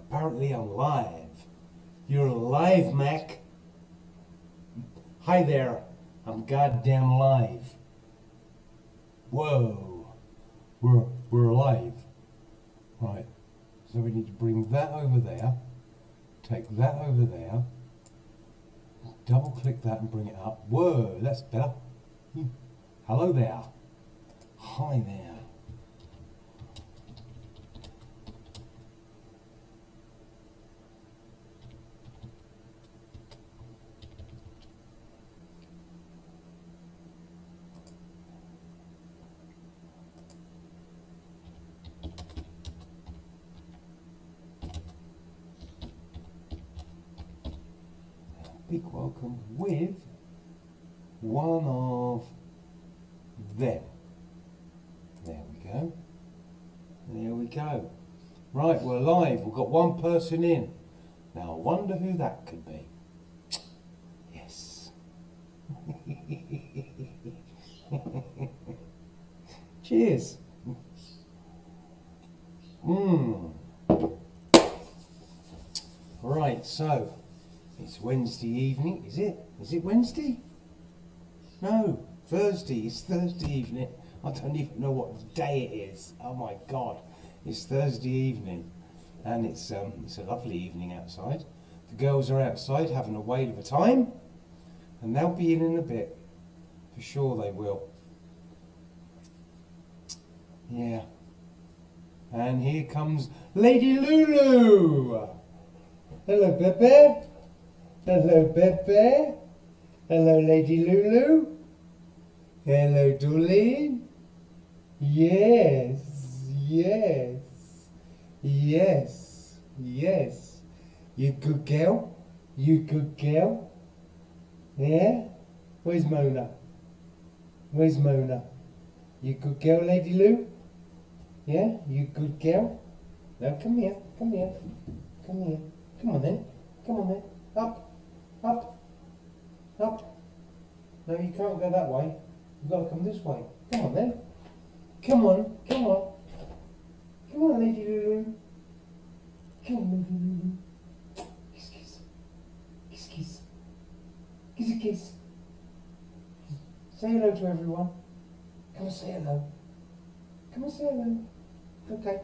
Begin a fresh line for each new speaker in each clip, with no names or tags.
Apparently I'm live. You're live, Mack. Hi there. I'm goddamn live. Whoa. We're live. Right. So we need to bring that over there. Take that over there. Double click that and bring it up. Whoa, that's better. Hello there. Hi there. Big welcome with one of them. There we go. There we go. Right, we're live. We've got one person in. Now I wonder who that could be. Yes. Cheers. Right, so it's Wednesday evening, is it? Is it Wednesday? No, Thursday. It's Thursday evening. I don't even know what day it is. Oh my God, it's Thursday evening, and it's a lovely evening outside. The girls are outside having a whale of a time, and they'll be in a bit. For sure they will. Yeah. And here comes Lady Lulu. Hello, Pepe. Hello, Pepe. Hello, Lady Lulu. Hello, darling. Yes, yes, yes, yes. You good girl? You good girl? Yeah? Where's Mona? Where's Mona? You good girl, Lady Lou? Yeah? You good girl? Now come here, come here, come here. Come on then, come on then. Up, up, up. No, you can't go that way. You've got to come this way. Come on then. Come on, come on. Come on, Lady Lulu. Come on, Lady Lulu. Kiss, kiss. Kiss, kiss. Kiss a kiss. Say hello to everyone. Come and say hello. Come and say hello. Okay.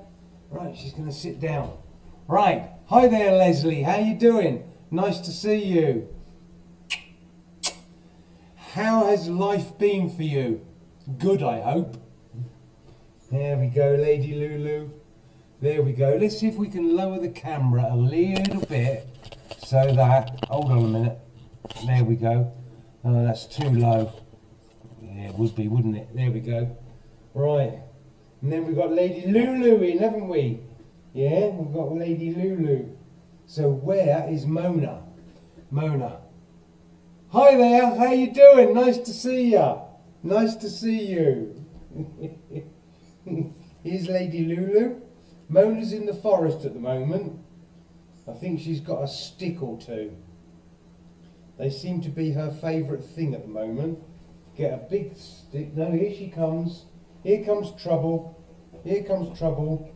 Right, she's going to sit down. Right. Hi there, Leslie. How you doing? Nice to see you. How has life been for you? Good, I hope. There we go, Lady Lulu. There we go. Let's see if we can lower the camera a little bit so that... Hold on a minute. There we go. Oh, that's too low. Yeah, it would be, wouldn't it? There we go. Right. And then we've got Lady Lulu in, haven't we? Yeah, we've got Lady Lulu. So where is Mona? Mona. Hi there, how you doing? Nice to see ya. Nice to see you. Here's Lady Lulu. Mona's in the forest at the moment. I think she's got a stick or two. They seem to be her favourite thing at the moment. Get a big stick. No, here she comes. Here comes trouble. Here comes trouble.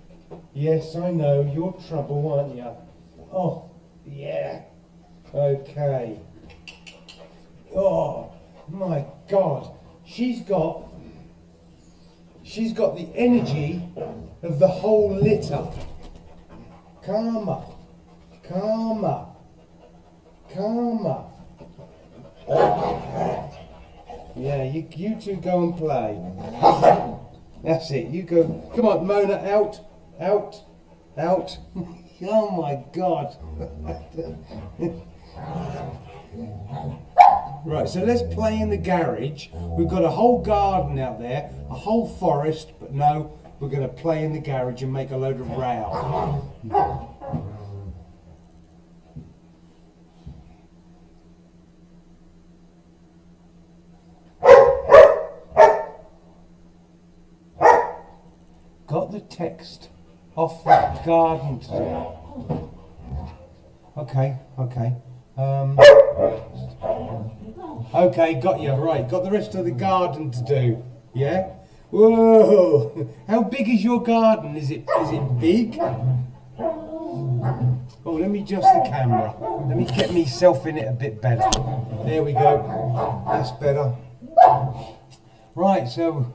Yes, I know, you're trouble, aren't you? Oh, yeah. Okay. Oh, my God. She's got the energy of the whole litter. Calmer. Calmer. Calmer. Yeah, you two go and play. That's it, you go. Come on, Mona, out. Out, out. Oh my God. Right, so let's play in the garage. We've got a whole garden out there, a whole forest, but no, we're going to play in the garage and make a load of row. Got the text off that garden today. Okay, okay. Okay, got you, right. Got the rest of the garden to do. Yeah? Whoa! How big is your garden? Is it big? Oh, let me adjust the camera. Let me get myself in it a bit better. There we go. That's better. Right, so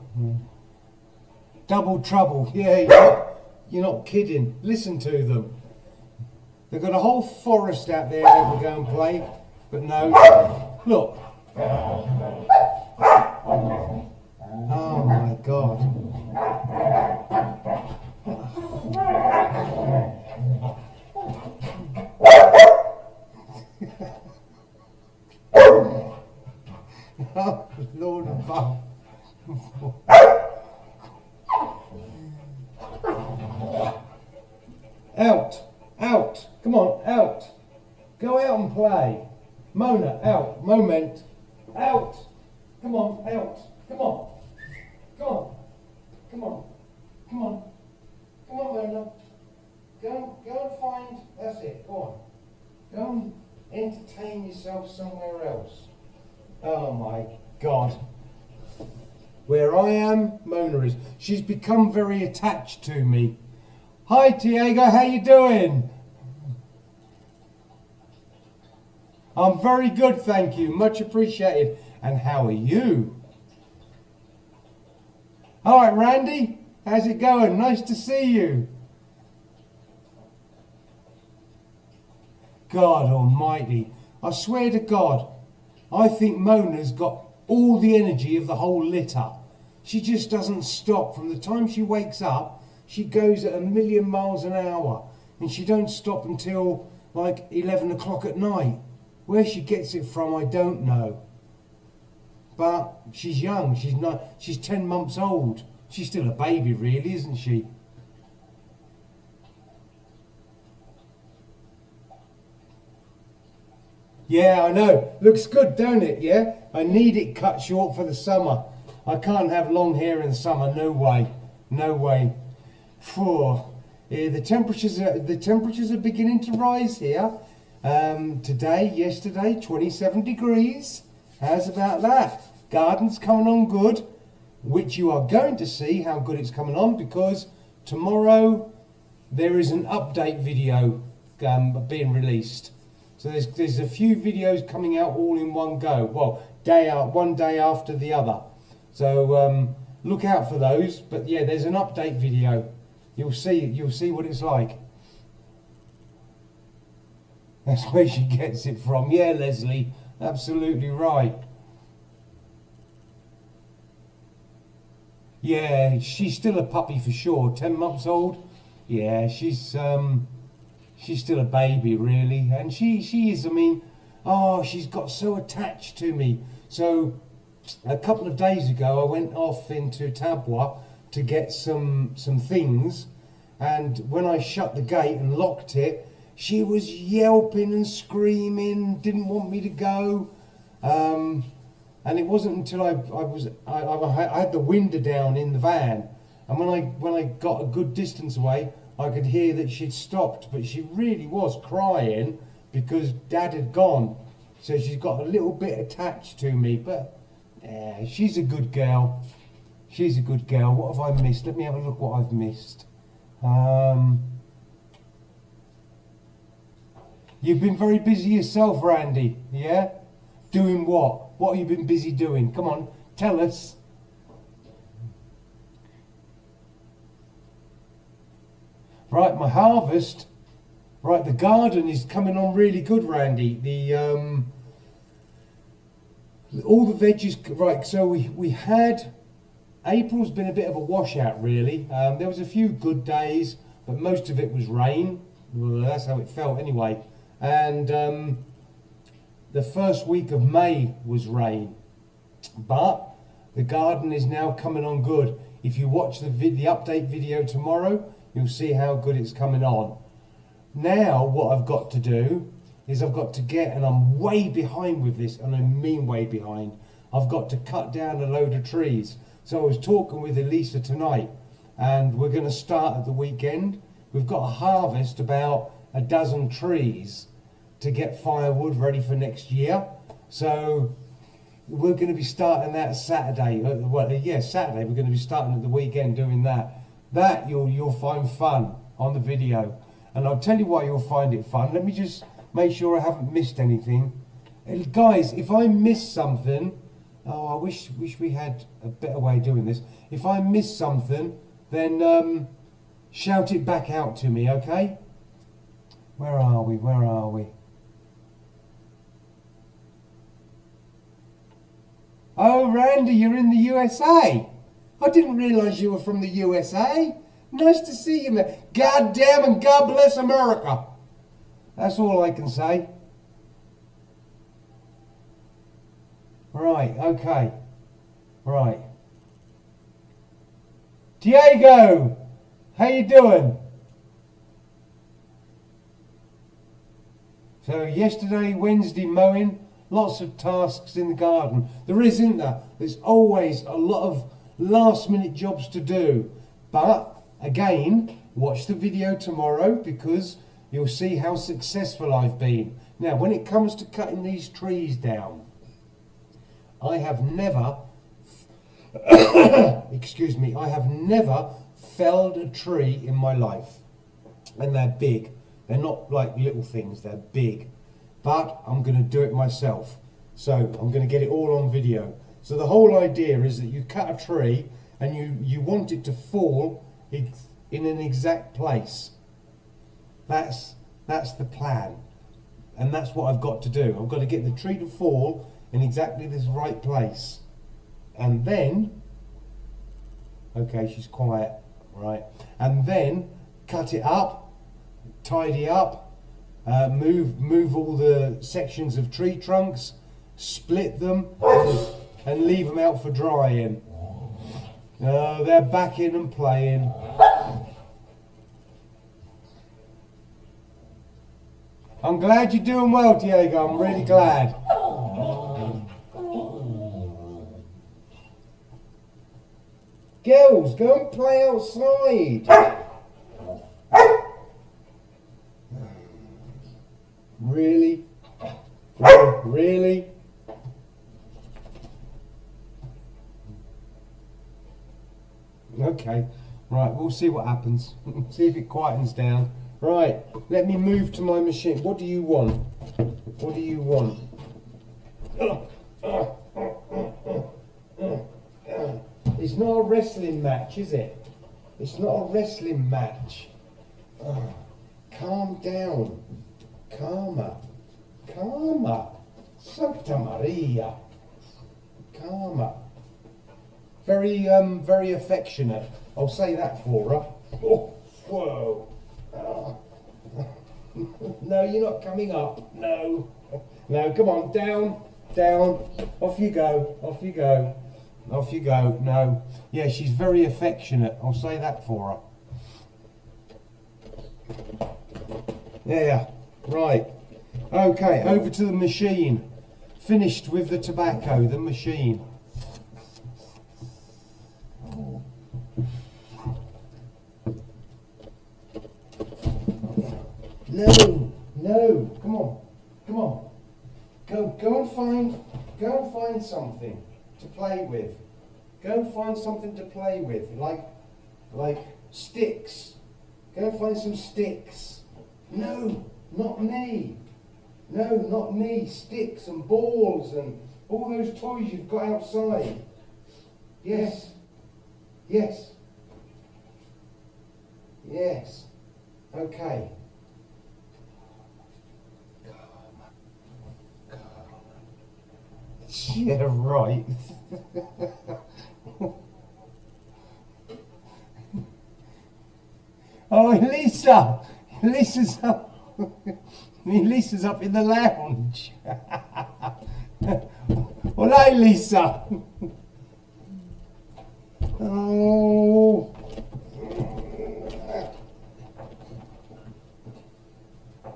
double trouble. Yeah, you're not kidding. Listen to them. They've got a whole forest out there that will go and play, but no. Look. Oh my God. Oh, Lord above. Out, come on, out. Go out and play. Mona, out, moment, out. Come on, out, come on. Come on, come on, come on. Come on, Mona. Go and find, that's it, go on. Go and entertain yourself somewhere else. Oh my God. Where I am, Mona is. She's become very attached to me. Hi Diego, how you doing? I'm very good, thank you. Much appreciated. And how are you? All right, Randy, how's it going? Nice to see you. God almighty. I swear to God, I think Mona's got all the energy of the whole litter. She just doesn't stop. From the time she wakes up, she goes at 1,000,000 miles an hour. And she don't stop until like 11 o'clock at night. Where she gets it from, I don't know. But she's young. She's 10 months old. She's still a baby, really, isn't she? Yeah, I know. Looks good, don't it? Yeah? I need it cut short for the summer. I can't have long hair in the summer. No way. No way. The temperatures are beginning to rise here. Today, yesterday, 27 degrees. How's about that? Garden's coming on good, which you are going to see how good it's coming on, because tomorrow there is an update video being released. So there's a few videos coming out all in one go. Well, one day after the other. So look out for those. But yeah, there's an update video. You'll see what it's like. That's where she gets it from. Yeah, Leslie, absolutely right. Yeah, she's still a puppy for sure. 10 months old. Yeah, she's still a baby, really. And she is, I mean, oh, she's got so attached to me. So a couple of days ago, I went off into Tabwa to get some things. And when I shut the gate and locked it, she was yelping and screaming, didn't want me to go. And it wasn't until I had the window down in the van, and when I got a good distance away, I could hear that she'd stopped, but she really was crying because Dad had gone. So she's got a little bit attached to me, but yeah, she's a good girl. She's a good girl. What have I missed? Let me have a look what I've missed. You've been very busy yourself, Randy, yeah? Doing what? What have you been busy doing? Come on, tell us. Right, my harvest. Right, the garden is coming on really good, Randy. All the veggies, right, so we had, April's been a bit of a washout, really. There was a few good days, but most of it was rain. Well, that's how it felt anyway. And the first week of May was rain, but the garden is now coming on good. If you watch the update video tomorrow, you'll see how good it's coming on. Now what I've got to do is I've got to get, and I'm way behind with this, and I mean way behind, I've got to cut down a load of trees. So I was talking with Elisa tonight, and we're going to start at the weekend. We've got to harvest about a dozen trees to get firewood ready for next year. So we're going to be starting that Saturday. Saturday. We're going to be starting at the weekend doing that. That you'll find fun on the video. And I'll tell you why you'll find it fun. Let me just make sure I haven't missed anything. And guys, if I miss something, oh, I wish we had a better way of doing this. If I miss something, then shout it back out to me, okay? Where are we? Where are we? Oh, Randy, you're in the USA. I didn't realise you were from the USA. Nice to see you, man. God damn and God bless America. That's all I can say. Right, okay. Right. Diego, how you doing? So yesterday, Wednesday, mowing. Lots of tasks in the garden. There is, isn't there? There's always a lot of last minute jobs to do. But, again, watch the video tomorrow because you'll see how successful I've been. Now, when it comes to cutting these trees down, I have never, excuse me, I have never felled a tree in my life. And they're big. They're not like little things, they're big. But I'm going to do it myself. So I'm going to get it all on video. So the whole idea is that you cut a tree and you want it to fall in an exact place. That's the plan. And that's what I've got to do. I've got to get the tree to fall in exactly this right place. And then, okay, she's quiet, right? And then cut it up, tidy up, move all the sections of tree trunks, split them, and leave them out for drying. They're back in and playing. I'm glad you're doing well, Diego. I'm really glad. Girls, go and play outside. Really? Really? Okay, right, we'll see what happens. See if it quietens down. Right, let me move to my machine. What do you want? What do you want? It's not a wrestling match, is it? It's not a wrestling match. Calm down. Calmer. Calmer. Santa Maria. Calmer. Very affectionate. I'll say that for her. Oh, whoa. No, you're not coming up. No. No, come on. Down. Down. Off you go. Off you go. Off you go. No. Yeah, she's very affectionate. I'll say that for her. Yeah. Right. Okay, over to the machine. Finished with the tobacco, the machine. No, no, come on, come on. Go and find something to play with. Go and find something to play with, like sticks. Go and find some sticks. No, not me. No, not me. Sticks and balls and all those toys you've got outside. Yes. Yes. Yes. Okay. Yeah, right. Oh, Lisa! Lisa's up. Lisa's up in the lounge. Well, hey, Lisa. Oh.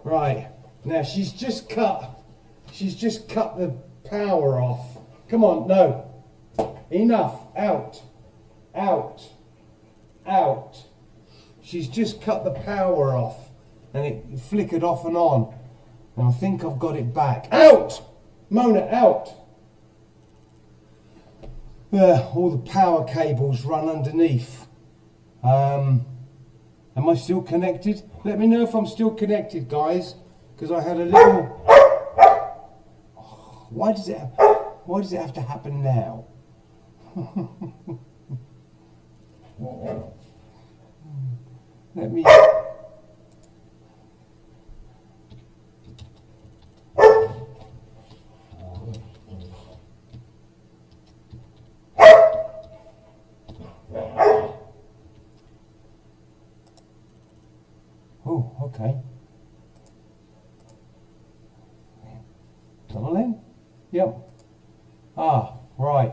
Right. Now she's just cut the power off. Come on, no. Enough. Out. Out. Out. She's just cut the power off and it flickered off and on. And I think I've got it back. Out! Mona, out! All the power cables run underneath. Am I still connected? Let me know if I'm still connected, guys, because I had a little... Why does it have to happen now? Let me... Oh, okay. Darling? Yep. Ah, right.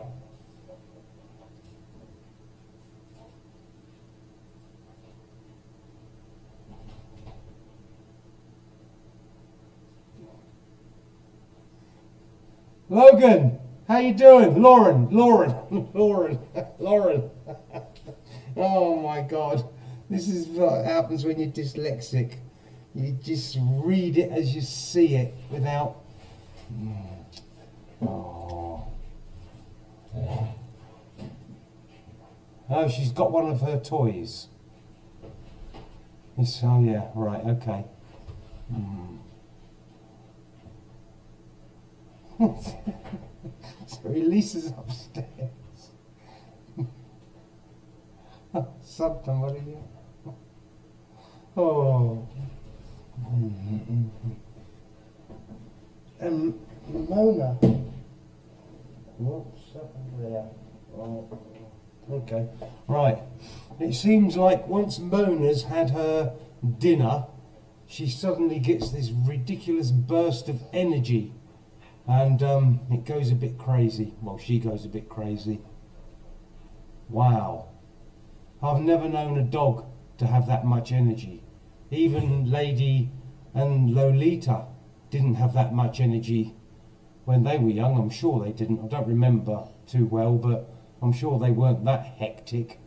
Logan, how you doing? Lauren. Oh my God. This is what happens when you're dyslexic. You just read it as you see it without... Oh, she's got one of her toys. Yes, oh yeah, right, okay. So Elisa's upstairs. Something, what are you? Oh. Mona. What's up there? Oh. Okay. Right. It seems like once Mona's had her dinner, she suddenly gets this ridiculous burst of energy. And it goes a bit crazy. Well, she goes a bit crazy. Wow. I've never known a dog to have that much energy. Even Lady and Lolita didn't have that much energy when they were young. I'm sure they didn't. I don't remember too well, but I'm sure they weren't that hectic.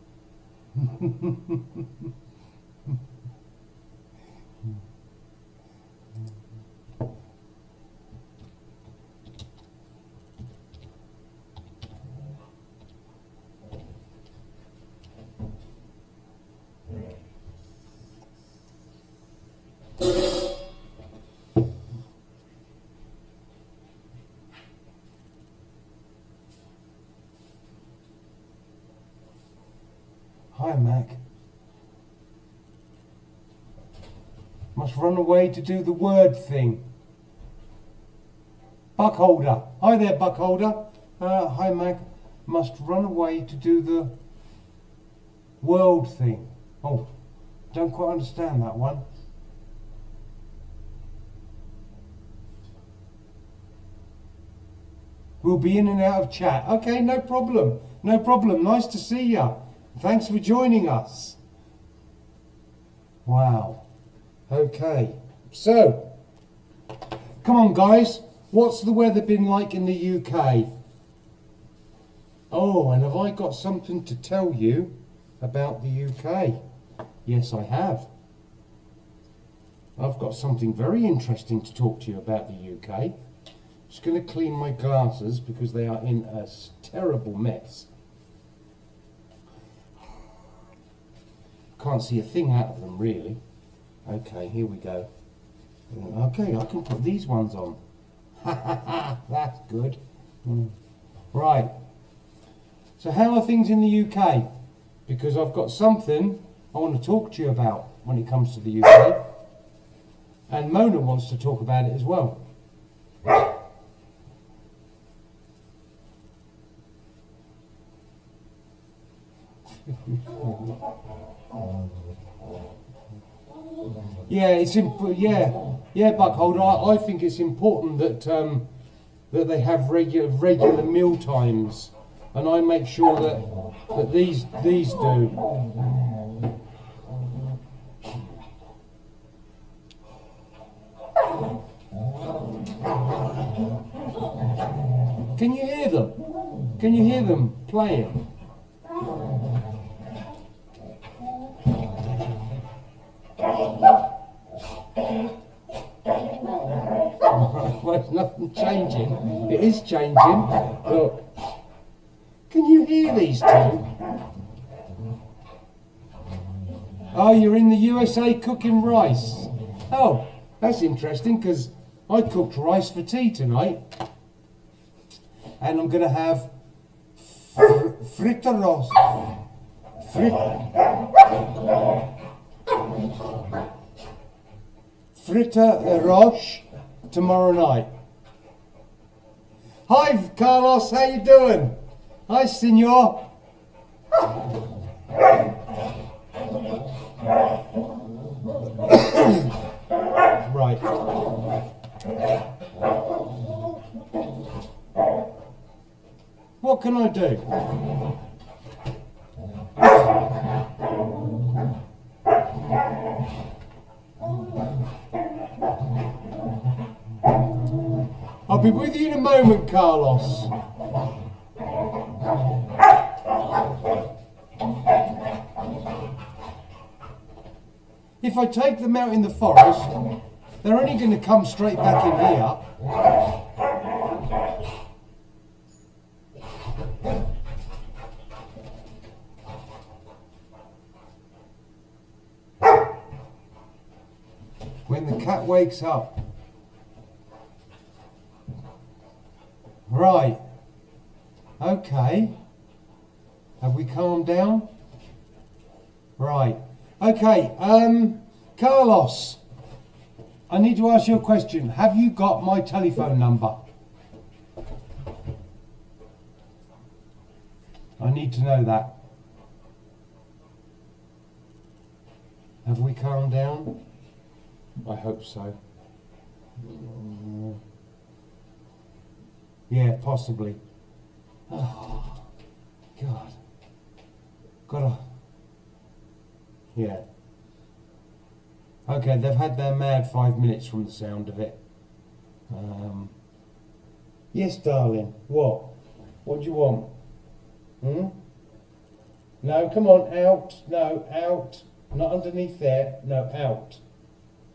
Hi, Mack. Must run away to do the word thing. Buckholder. Hi there, Buckholder. Hi, Mack. Must run away to do the world thing. Oh, don't quite understand that one. We'll be in and out of chat. Okay, no problem. No problem. Nice to see ya. Thanks for joining us. Wow. Okay. So, come on guys. What's the weather been like in the UK? Oh, and have I got something to tell you about the UK? Yes, I have. I've got something very interesting to talk to you about the UK. Just going to clean my glasses because they are in a terrible mess. Can't see a thing out of them really. Okay, here we go. Okay, I can put these ones on. That's good. Right. So how are things in the UK? Because I've got something I want to talk to you about when it comes to the UK. And Mona wants to talk about it as well. Yeah, it's yeah, Buckholder. I think it's important that that they have regular meal times, and I make sure that these do. Can you hear them? Can you hear them playing? Well, it's nothing changing. It is changing. Look. Can you hear these two? Oh, you're in the USA cooking rice. Oh, that's interesting because I cooked rice for tea tonight. And I'm going to have fritter roche tomorrow night. Hi, Carlos, how you doing? Hi, senor. Right. What can I do? I'll be with you in a moment, Carlos. If I take them out in the forest, they're only going to come straight back in here. When the cat wakes up. Right. Okay. Have we calmed down? Right. Okay, Carlos, I need to ask you a question. Have you got my telephone number? I need to know that. Have we calmed down? I hope so. Yeah, possibly. Oh, God. Gotta... Yeah. Okay, they've had their mad 5 minutes from the sound of it. Yes, darling. What? What do you want? No, come on, out. No, out. Not underneath there. No, out.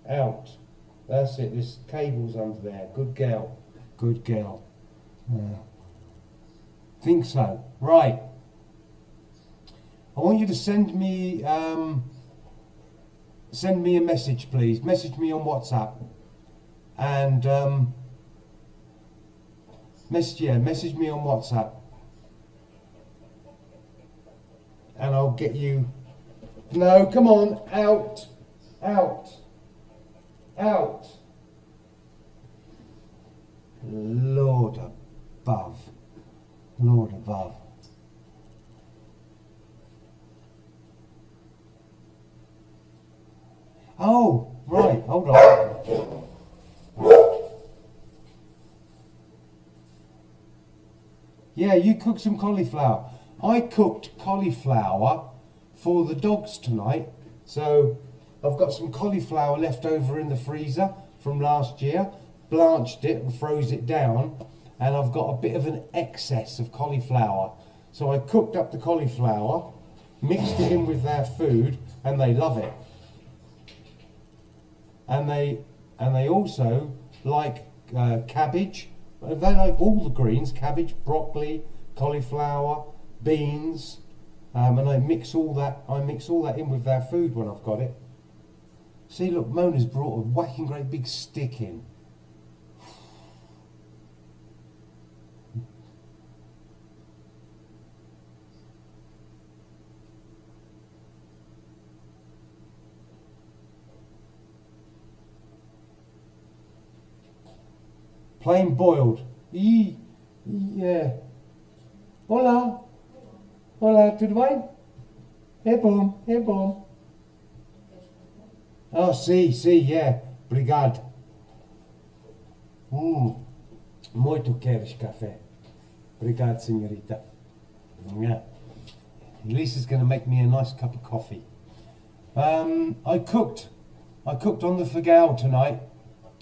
Out. That's it. There's cables under there. Good girl. Good girl. Think so. Right. I want you to send me a message, please. Message me on WhatsApp, and message me on WhatsApp, and I'll get you. No, come on, out, out, out. Lord above, Lord above. Oh, right, hold on. Yeah, you cooked some cauliflower. I cooked cauliflower for the dogs tonight. So I've got some cauliflower left over in the freezer from last year. Blanched it and froze it down. And I've got a bit of an excess of cauliflower. So I cooked up the cauliflower, mixed it in with their food, and they love it. And they also like cabbage. They like all the greens: cabbage, broccoli, cauliflower, beans. And I mix all that in with their food when I've got it. See, look, Mona's brought a whacking great big stick in. Plain boiled. Yeah. Hola. Hola, tudo bem? É bom, é bom. Oh, sim, yeah. Obrigado. Muito queres café. Obrigado, senhorita. Yeah. Lisa's going to make me a nice cup of coffee. I cooked on the fogão tonight.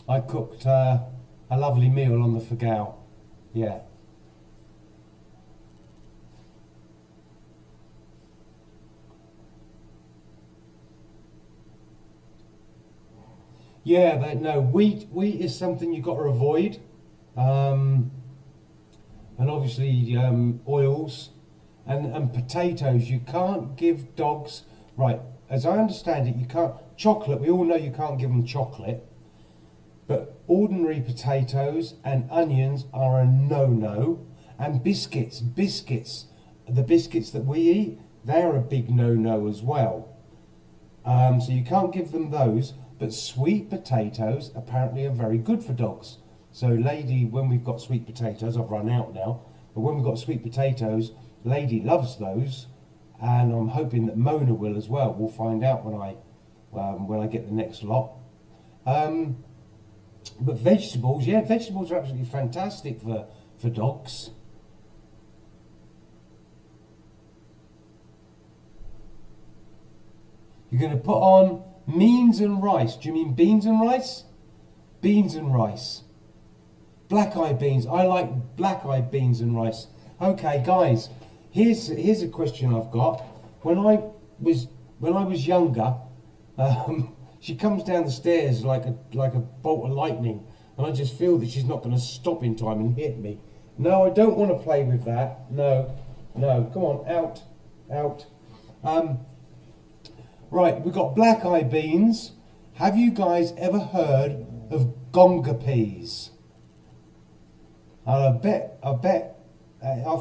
I cooked a lovely meal on the fogão. Yeah. Yeah, no, wheat is something you've got to avoid. And obviously oils and potatoes. You can't give dogs, right, as I understand it, you can't, chocolate, we all know you can't give them chocolate, but ordinary potatoes and onions are a no-no, and biscuits, the biscuits that we eat, they're a big no-no as well. So you can't give them those, but sweet potatoes apparently are very good for dogs. So Lady, when we've got sweet potatoes, I've run out now, but when we've got sweet potatoes, Lady loves those, and I'm hoping that Mona will as well. We'll find out when I get the next lot. But vegetables, yeah, vegetables are absolutely fantastic for dogs. You're going to put on beans and rice. Do you mean beans and rice? Beans and rice. Black-eyed beans. I like black-eyed beans and rice. Okay, guys, here's a question I've got. When I was younger, she comes down the stairs like a bolt of lightning, and I just feel that she's not going to stop in time and hit me. No, I don't want to play with that. No, come on, out. Right, we've got black-eyed beans. Have you guys ever heard of gonga peas? I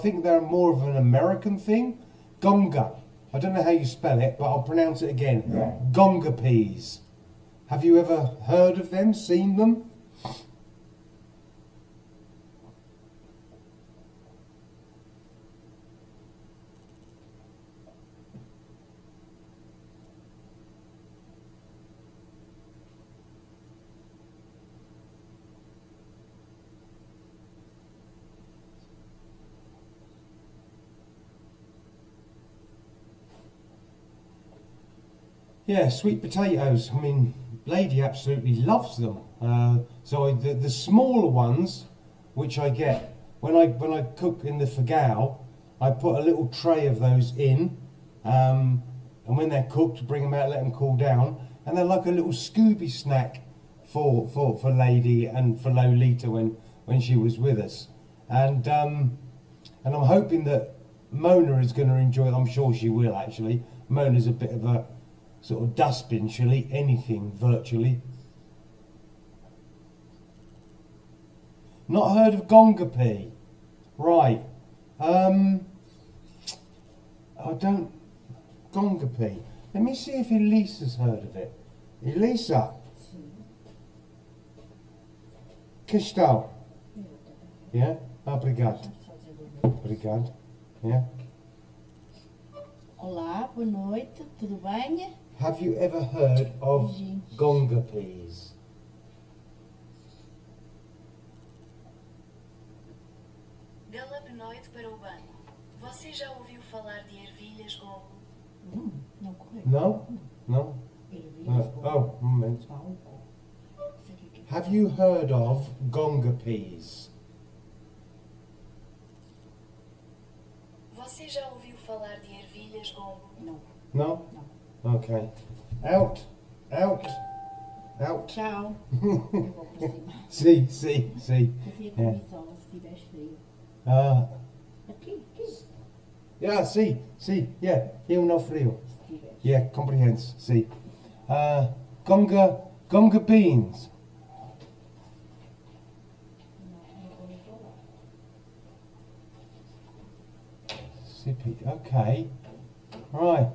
think they're more of an American thing. Gonga. I don't know how you spell it, but I'll pronounce it again. Gonga peas. Have you ever heard of them, seen them? Yeah, sweet potatoes. I mean, Lady absolutely loves them. So the smaller ones, which I get when I cook in the fagao, I put a little tray of those in, and when they're cooked, bring them out, let them cool down, and they're like a little Scooby snack for Lady and for Lolita when she was with us, and I'm hoping that Mona is going to enjoy it. I'm sure she will actually. Mona's a bit of a sort of dustbin, she'll eat anything virtually. Not heard of gonga pea? Right. I don't... Gonga pea. Let me see if Elisa's heard of it. Elisa? Que tal? Yeah? Obrigado. Obrigado. Yeah?
Olá, boa noite, tudo bem?
Have you ever heard of gonga peas?
Bela noite para o banco. Você já ouviu falar de ervilhas gongo?
Não correto.
No? No?
Ervilhas
Oh, moment. Have you heard of gonga peas?
Você já ouviu falar de ervilhas gongo?
Não.
No?
Não.
Okay. Out.
Tchau. Eu vou para cima.
See.
Fazia
Yeah.
camisola se tivesse frio. Aqui.
Yeah, see. Yeah, eu não frio.
Se tivesse.
Yeah, comprehends. See. Gonga beans. Sippy. Okay. Right.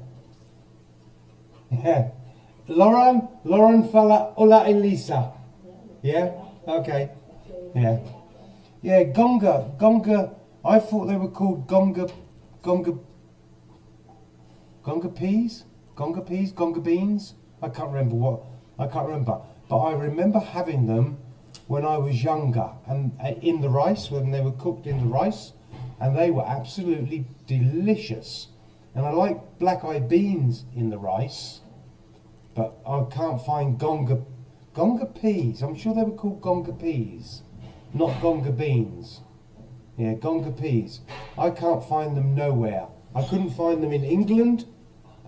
Yeah. Lauren fala hola Elisa. Yeah? Okay. Yeah. Yeah, gonga. I thought they were called gonga peas? Gonga beans? I can't remember. But I remember having them when I was younger and in the rice, when they were cooked in the rice, and they were absolutely delicious. And I like black-eyed beans in the rice, but I can't find gonga peas. I'm sure they were called gonga peas, not gonga beans. Yeah, gonga peas. I can't find them nowhere. I couldn't find them in England,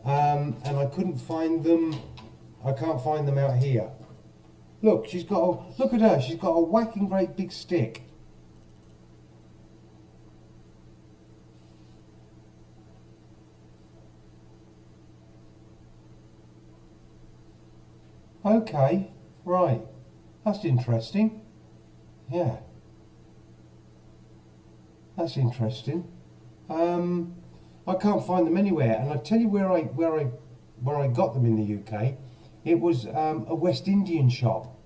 and I can't find them out here. Look, look at her. She's got a whacking great big stick. Okay, right. That's interesting. Yeah. That's interesting. I can't find them anywhere, and I tell you where I got them in the UK. It was a West Indian shop.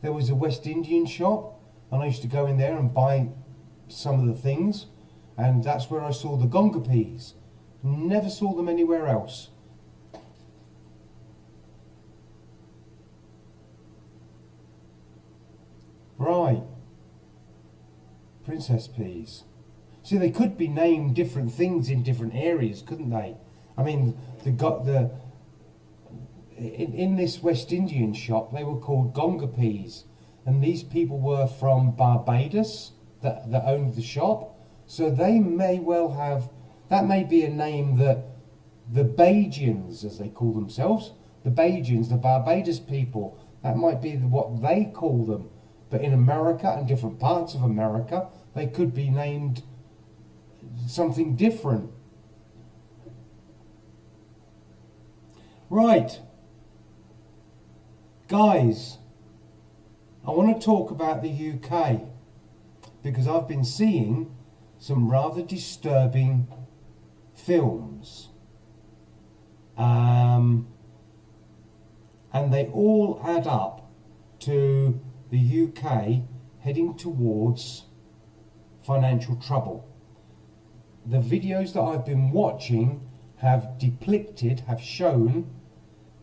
There was a West Indian shop, and I used to go in there and buy some of the things, and that's where I saw the gonga peas. Never saw them anywhere else. Right. Princess peas. See, they could be named different things in different areas, couldn't they? I mean, in this West Indian shop, they were called gonga peas, and these people were from Barbados that owned the shop, so they may well have, that may be a name that the Bajans, as they call themselves, the Bajans, the Barbados people, that might be what they call them. But in America and different parts of America, they could be named something different. Right. Guys, I want to talk about the UK because I've been seeing some rather disturbing films. And they all add up to the UK heading towards financial trouble. The videos that I've been watching have depicted, have shown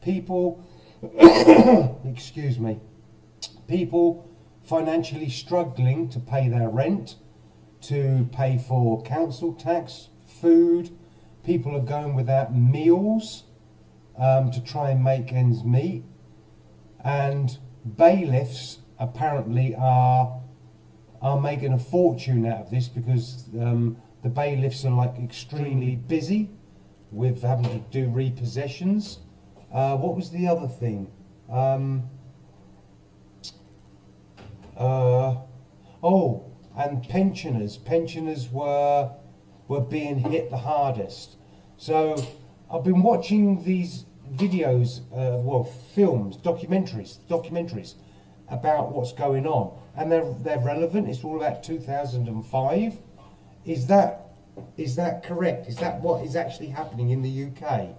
people, excuse me, people financially struggling to pay their rent, to pay for council tax, food. People are going without meals to try and make ends meet, and bailiffs apparently are making a fortune out of this because the bailiffs are like extremely busy with having to do repossessions. What was the other thing? Oh, and pensioners. Pensioners were being hit the hardest. So I've been watching these videos, well, films, documentaries about what's going on, and they're relevant. It's all about 2005. Is that correct? Is that what is actually happening in the UK?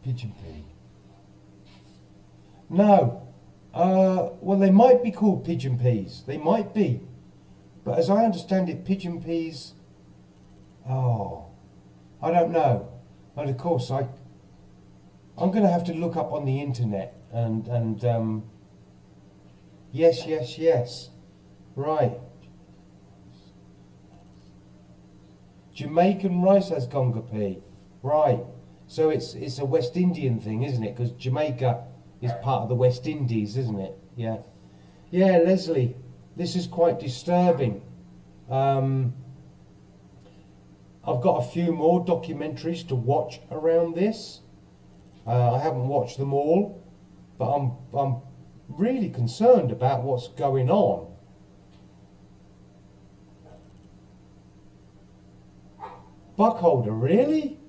Pigeon pea. No. Well, they might be called pigeon peas. They might be. But as I understand it, pigeon peas... Oh, I don't know. And of course, I'm going to have to look up on the internet and yes. Right. Jamaican rice has gonga pea. Right. So it's a West Indian thing, isn't it? Because Jamaica is part of the West Indies, isn't it? Yeah. Yeah, Leslie, this is quite disturbing. I've got a few more documentaries to watch around this. I haven't watched them all, but I'm really concerned about what's going on. Buckholder, really?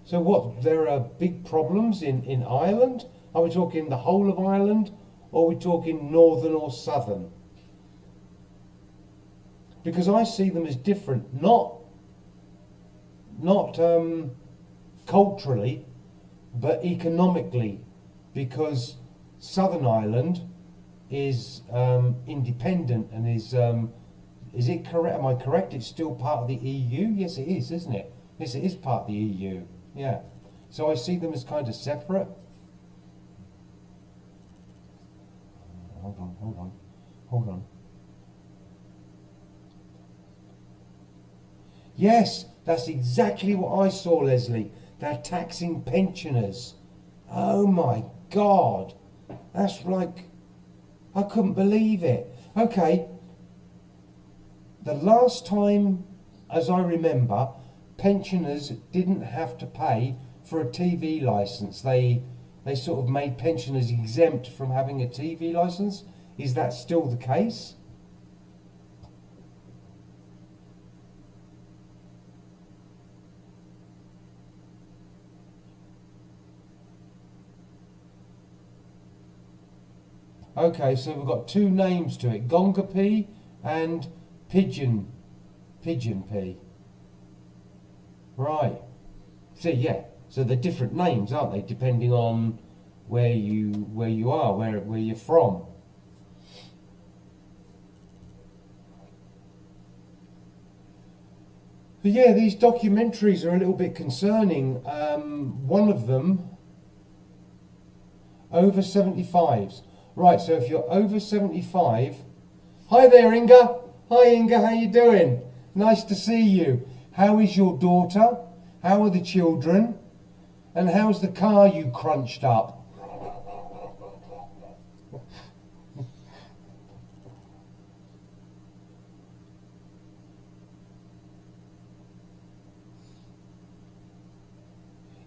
So what, there are big problems in Ireland? Are we talking the whole of Ireland, or are we talking northern or southern? Because I see them as different, not culturally, but economically, because Southern Ireland is independent and is it correct? Am I correct? It's still part of the EU? Yes, it is, isn't it? Yes, it is part of the EU. Yeah. So I see them as kind of separate. Hold on. Yes, that's exactly what I saw, Leslie. They're taxing pensioners. Oh my God. That's like, I couldn't believe it. Okay. The last time, as I remember, pensioners didn't have to pay for a TV licence. They sort of made pensioners exempt from having a TV licence. Is that still the case? Okay, so we've got two names to it, Gonga pea and pigeon pea. Right. So yeah, so they're different names, aren't they, depending on where you are, where you're from. But yeah, these documentaries are a little bit concerning. One of them, over 75s. Right, so if you're over 75, hi there Inga. Hi Inga, how you doing? Nice to see you. How is your daughter? How are the children? And how's the car you crunched up?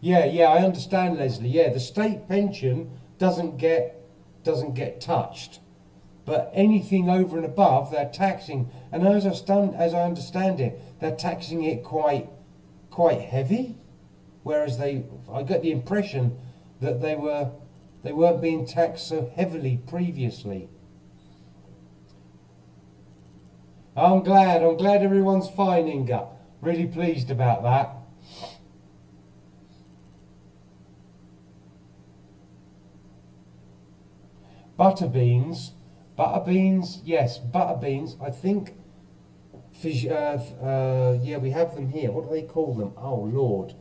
Yeah, I understand, Leslie. Yeah, the state pension doesn't get touched, but anything over and above, they're taxing. And as I understand it, they're taxing it quite heavy. Whereas I get the impression that they weren't being taxed so heavily previously. I'm glad everyone's fine, Inga. Really pleased about that. Butter beans, yes, butter beans. I think, yeah, we have them here. What do they call them? Oh Lord,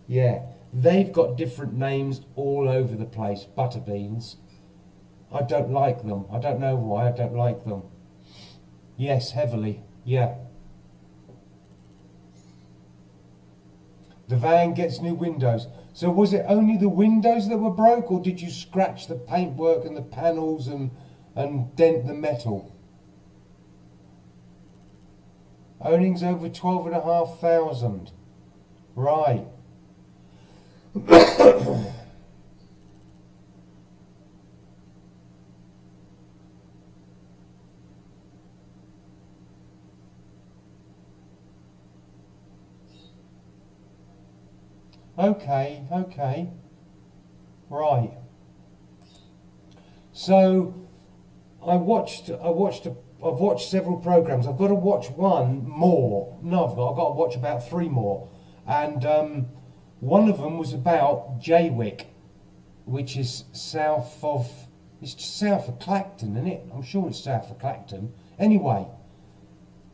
yeah, they've got different names all over the place. Butter beans. I don't like them. I don't know why I don't like them. Yes, heavily. Yeah. The van gets new windows. So was it only the windows that were broke, or did you scratch the paintwork and the panels and dent the metal? Earnings over 12,500. Right. Okay. Right. So I've watched several programs. I've got to watch one more. No, I've got to watch about 3 more. And one of them was about Jaywick, which is south of Clacton, isn't it? I'm sure it's south of Clacton. Anyway,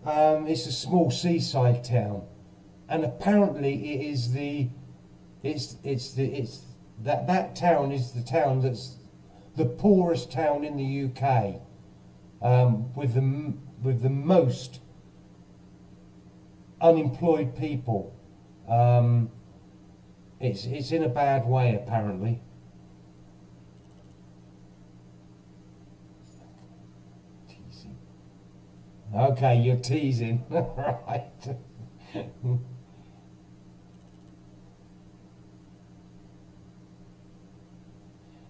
it's a small seaside town, and apparently it is that town is the town that's the poorest town in the UK, with the most unemployed people. It's in a bad way, apparently. Teasing. Okay, you're teasing. Right.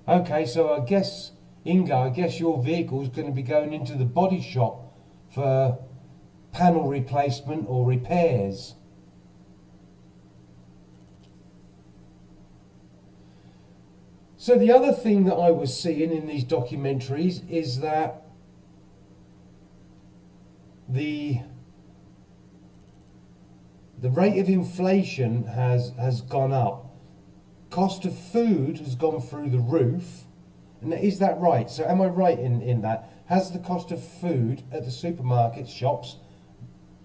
Okay, so I guess, Inga, your vehicle is going to be going into the body shop for panel replacement or repairs. So the other thing that I was seeing in these documentaries is that the rate of inflation has gone up. Cost of food has gone through the roof. And is that right? So am I right in that? Has the cost of food at the supermarkets, shops,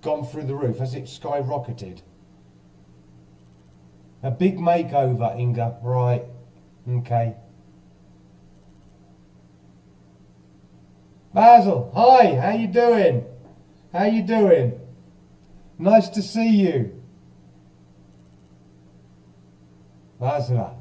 gone through the roof? Has it skyrocketed? A big makeover, Inga. Right. Okay. Basil, hi, how you doing? How you doing? Nice to see you. Basil.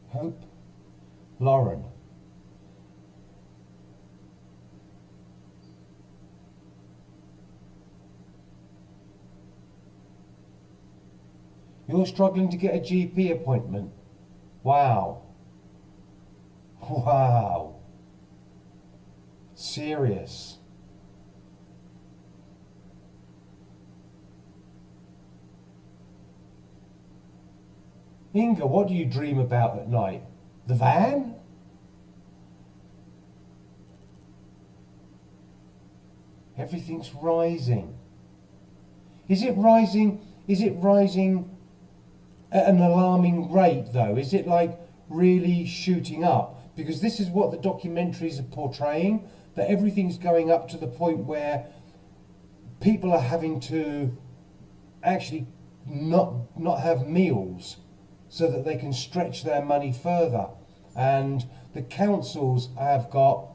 Hope Lauren. You're struggling to get a GP appointment. Wow. Wow. Serious. Inga, what do you dream about at night? The van? Everything's rising. Is it rising? Is it rising at an alarming rate though? Is it like really shooting up? Because this is what the documentaries are portraying, that everything's going up to the point where people are having to actually not have meals so that they can stretch their money further. And the councils have got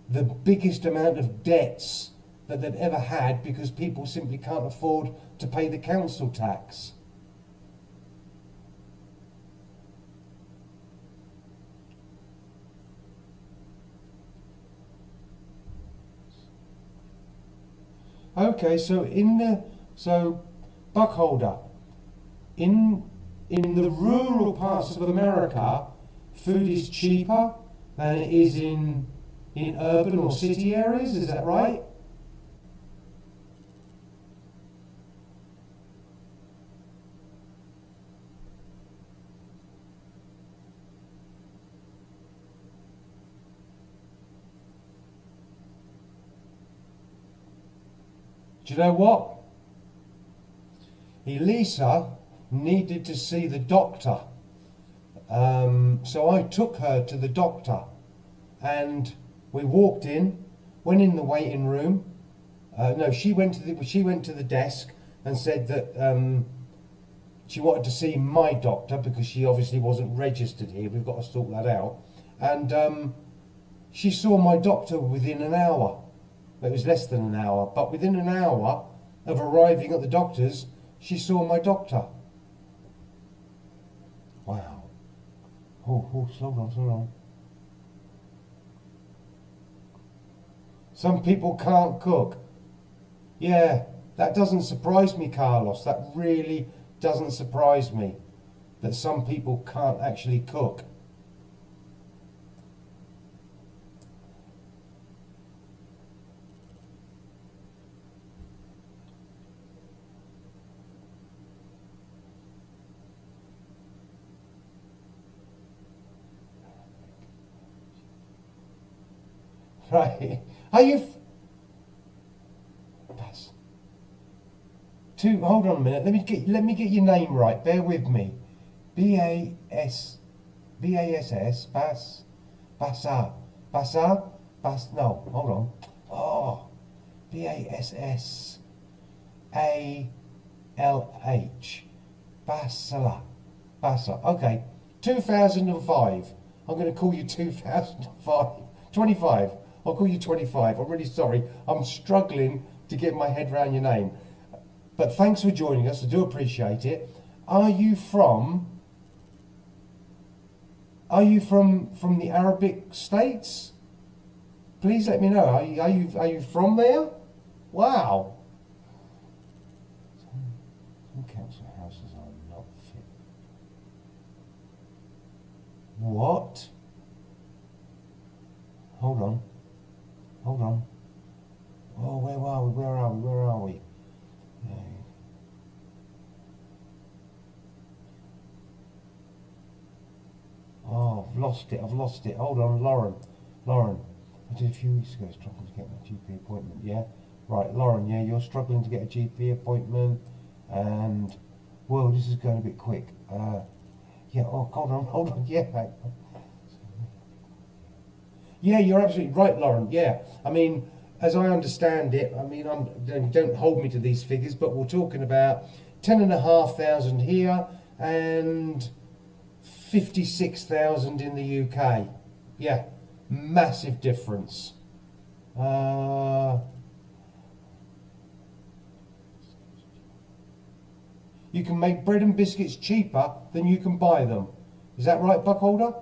the biggest amount of debts that they've ever had because people simply can't afford to pay the council tax. Okay, so Buckholder, in the rural parts of America, food is cheaper than it is in urban or city areas, is that right? Do you know what? Elisa needed to see the doctor. So I took her to the doctor and we walked in, went in the waiting room. No, she went to the desk and said that she wanted to see my doctor because she obviously wasn't registered here. We've got to sort that out. And she saw my doctor within an hour. It was less than an hour, but within an hour of arriving at the doctor's, she saw my doctor. Wow. Oh, slow down. Some people can't cook. Yeah, that doesn't surprise me, Carlos. That really doesn't surprise me, that some people can't actually cook. Right. Are you... Pass. Hold on a minute. Let me get your name right. Bear with me. B-A-S-S. Bass. Bassa. Bassa. Bass. No. Hold on. Oh. B-A-S-S-A-L-H. Bassala. Bassa. Okay. 2005. I'm going to call you 2005. 25. I'll call you 25. I'm really sorry. I'm struggling to get my head around your name. But thanks for joining us. I do appreciate it. Are you from the Arabic states? Please let me know. Are you from there? Wow. Some council houses are not fit. What? Hold on. Oh, where are we? Oh, I've lost it. Hold on, Lauren. I did a few weeks ago struggling to get my GP appointment, yeah? Right, Lauren, yeah, you're struggling to get a GP appointment and, well, this is going a bit quick. Yeah, oh, hold on, yeah, mate. Yeah, you're absolutely right, Lauren. Yeah, I mean, as I understand it, I mean, don't hold me to these figures, but we're talking about 10,500 here and 56,000 in the UK. Yeah, massive difference. You can make bread and biscuits cheaper than you can buy them. Is that right, Buckholder?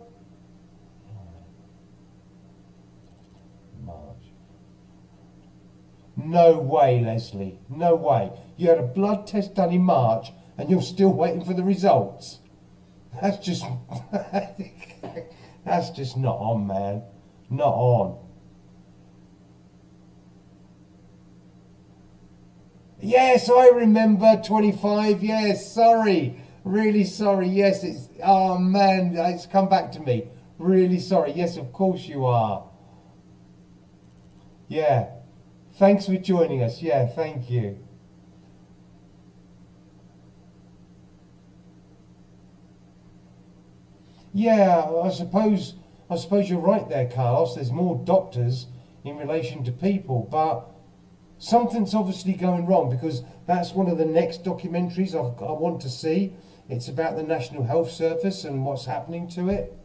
No way, Leslie. No way. You had a blood test done in March and you're still waiting for the results. That's just... that's just not on, man. Not on. Yes, I remember 25. Yes, sorry. Really sorry. Yes, it's... Oh, man, it's come back to me. Really sorry. Yes, of course you are. Yeah. Thanks for joining us. Yeah, thank you. Yeah, I suppose you're right there, Carlos. There's more doctors in relation to people, but something's obviously going wrong, because that's one of the next documentaries I want to see. It's about the National Health Service and what's happening to it.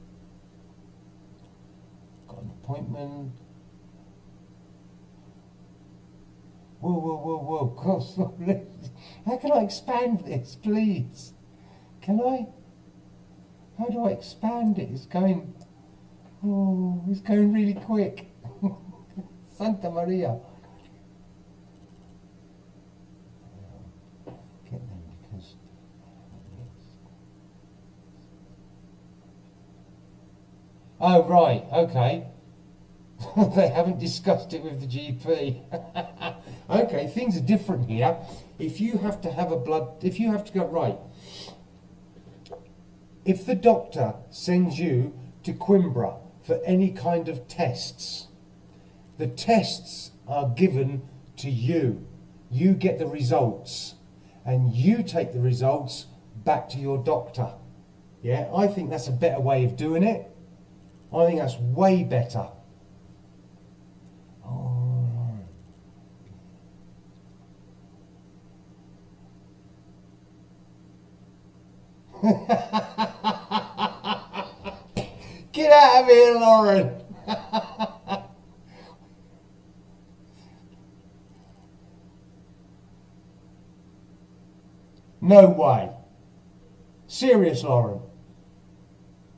Got an appointment. Whoa, whoa, whoa, whoa. God, how can I expand this, please? Can I? How do I expand it? It's going really quick. Santa Maria. Get them because... Oh, right, okay. They haven't discussed it with the GP. Okay, things are different here. If you have to have if you have to go, right, if the doctor sends you to Coimbra for any kind of tests, the tests are given to you. You get the results, and you take the results back to your doctor. Yeah, I think that's a better way of doing it. I think that's way better. Oh. Get out of here, Lauren. No way. Serious, Lauren.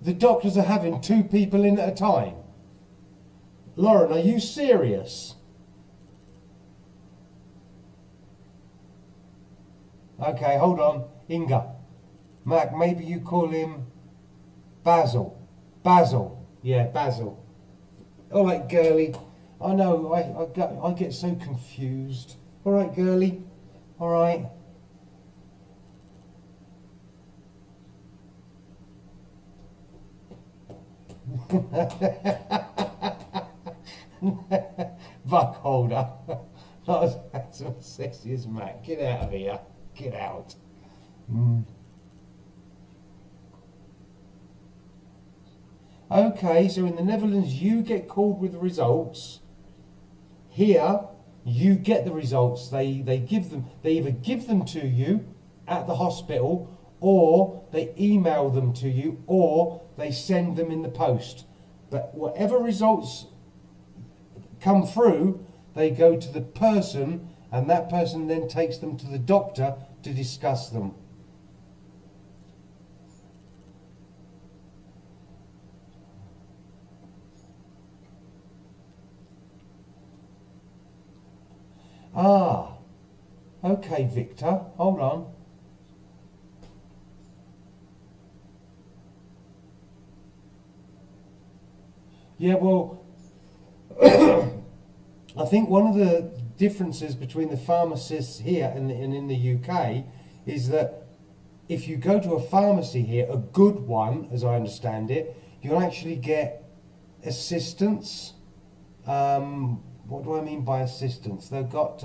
The doctors are having 2 people in at a time. Lauren, are you serious? Okay, hold on. Inga. Mack, maybe you call him Basil. Basil. Yeah, Basil. All right, girly. I know, I get so confused. All right, girly. All right. Buck holder. That's so sexy as Mack. Get out of here. Get out. Okay, so in the Netherlands you get called with the results. Here you get the results. They either give them to you at the hospital, or they email them to you, or they send them in the post. But whatever results come through, they go to the person, and that person then takes them to the doctor to discuss them. Ah, okay, Victor, hold on. Yeah, well, I think one of the differences between the pharmacists here and in the UK is that if you go to a pharmacy here, a good one, as I understand it, you'll actually get assistance. What do I mean by assistance? They've got,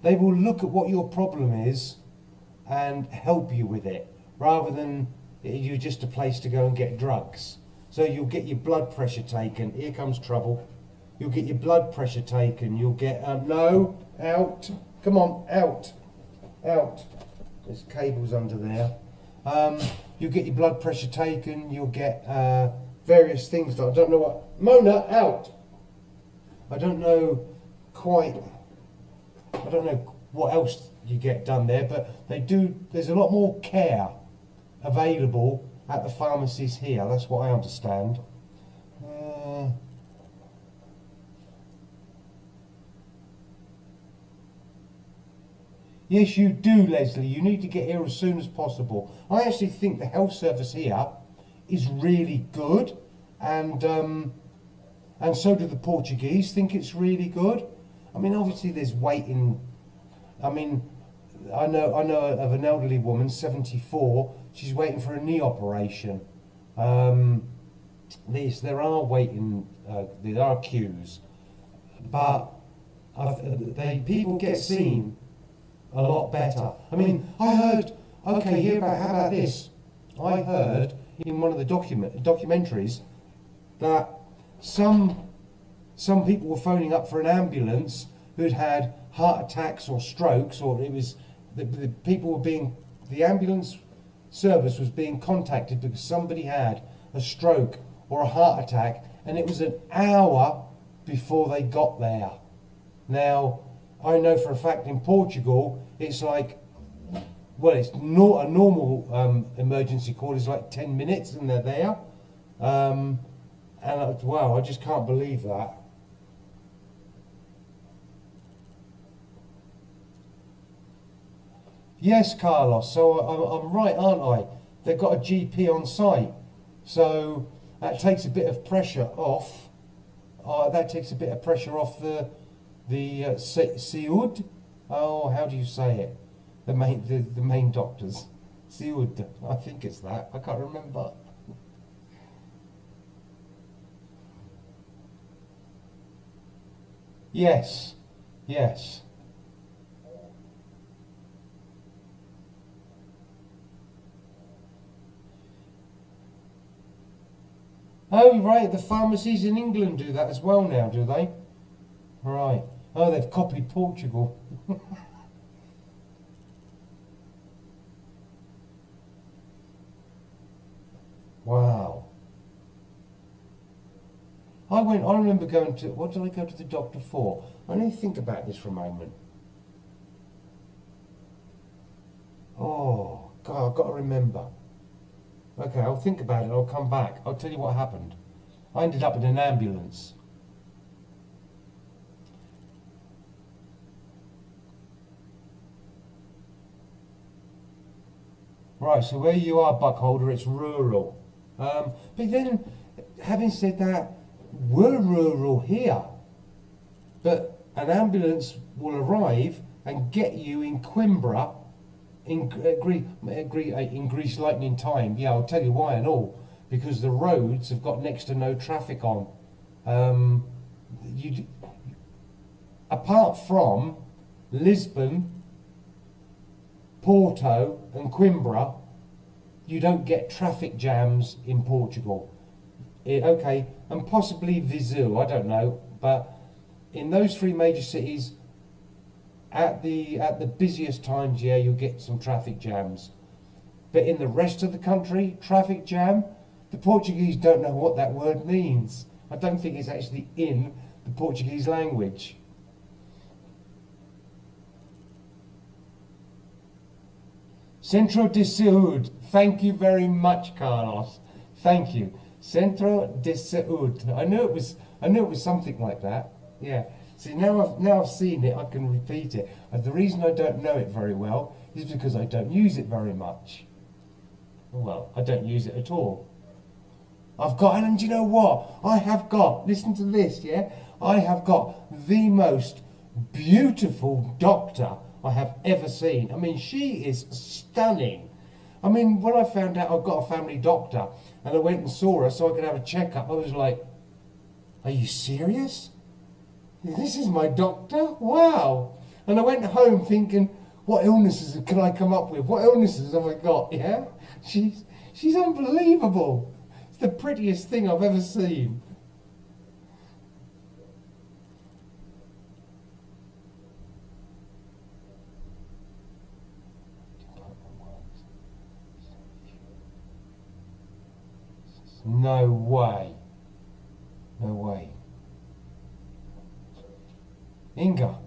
they will look at what your problem is and help you with it, rather than you're just a place to go and get drugs. So you'll get your blood pressure taken. Here comes trouble. You'll get your blood pressure taken. You'll get, no, out. Come on, out. Out. There's cables under there. You'll get your blood pressure taken. You'll get various things. I don't know what. Mona, out. I don't know quite. I don't know what else you get done there, but they do. There's a lot more care available at the pharmacies here. That's what I understand. Yes, you do, Leslie. You need to get here as soon as possible. I actually think the health service here is really good, and so do the Portuguese think it's really good. I mean, obviously there's waiting I mean, I know of an elderly woman, 74. She's waiting for a knee operation. There are waiting, there are queues, but people get seen a lot better. I mean, I heard. Okay, how about this? I heard in one of the documentaries that some people were phoning up for an ambulance who'd had heart attacks or strokes, or it was the ambulance service was being contacted because somebody had a stroke or a heart attack, and it was an hour before they got there. Now, I know for a fact in Portugal, it's like, well, it's not a normal emergency call is like 10 minutes and they're there. Wow, I just can't believe that. Yes, Carlos, so I'm right, aren't I? They've got a GP on site, so that takes a bit of pressure off. That takes a bit of pressure off the Siud. Oh, how do you say it? The main doctors. Siud, I think it's that. I can't remember. Yes, yes. Oh, right, the pharmacies in England do that as well now, do they? Right. Oh, they've copied Portugal. Wow. I remember going to, what did I go to the doctor for? I need to think about this for a moment. Oh, God, I've got to remember. Okay, I'll think about it, I'll come back. I'll tell you what happened. I ended up in an ambulance. Right, so where you are, Buckholder, it's rural. But then, having said that, we're rural here. But an ambulance will arrive and get you in Coimbra in Greece lightning time. Yeah, I'll tell you why and all. Because the roads have got next to no traffic on. Apart from Lisbon, Porto and Coimbra, you don't get traffic jams in Portugal. Okay, and possibly Viseu, I don't know, but in those three major cities, at the busiest times, yeah, you'll get some traffic jams. But in the rest of the country, traffic jam, the Portuguese don't know what that word means. I don't think it's actually in the Portuguese language. Centro de Saúde. Thank you very much, Carlos. Thank you. Centro de Saúde. I knew it was something like that. Yeah. See, now I've seen it, I can repeat it. And the reason I don't know it very well is because I don't use it very much. Well, I don't use it at all. And do you know what? I have got, listen to this, yeah? I have got the most beautiful doctor I have ever seen. I mean, she is stunning. I mean, when I found out I've got a family doctor and I went and saw her so I could have a checkup, I was like, are you serious? This is my doctor? Wow. And I went home thinking, what illnesses can I come up with? What illnesses have I got? Yeah? She's unbelievable. It's the prettiest thing I've ever seen. No way. No way. Inga.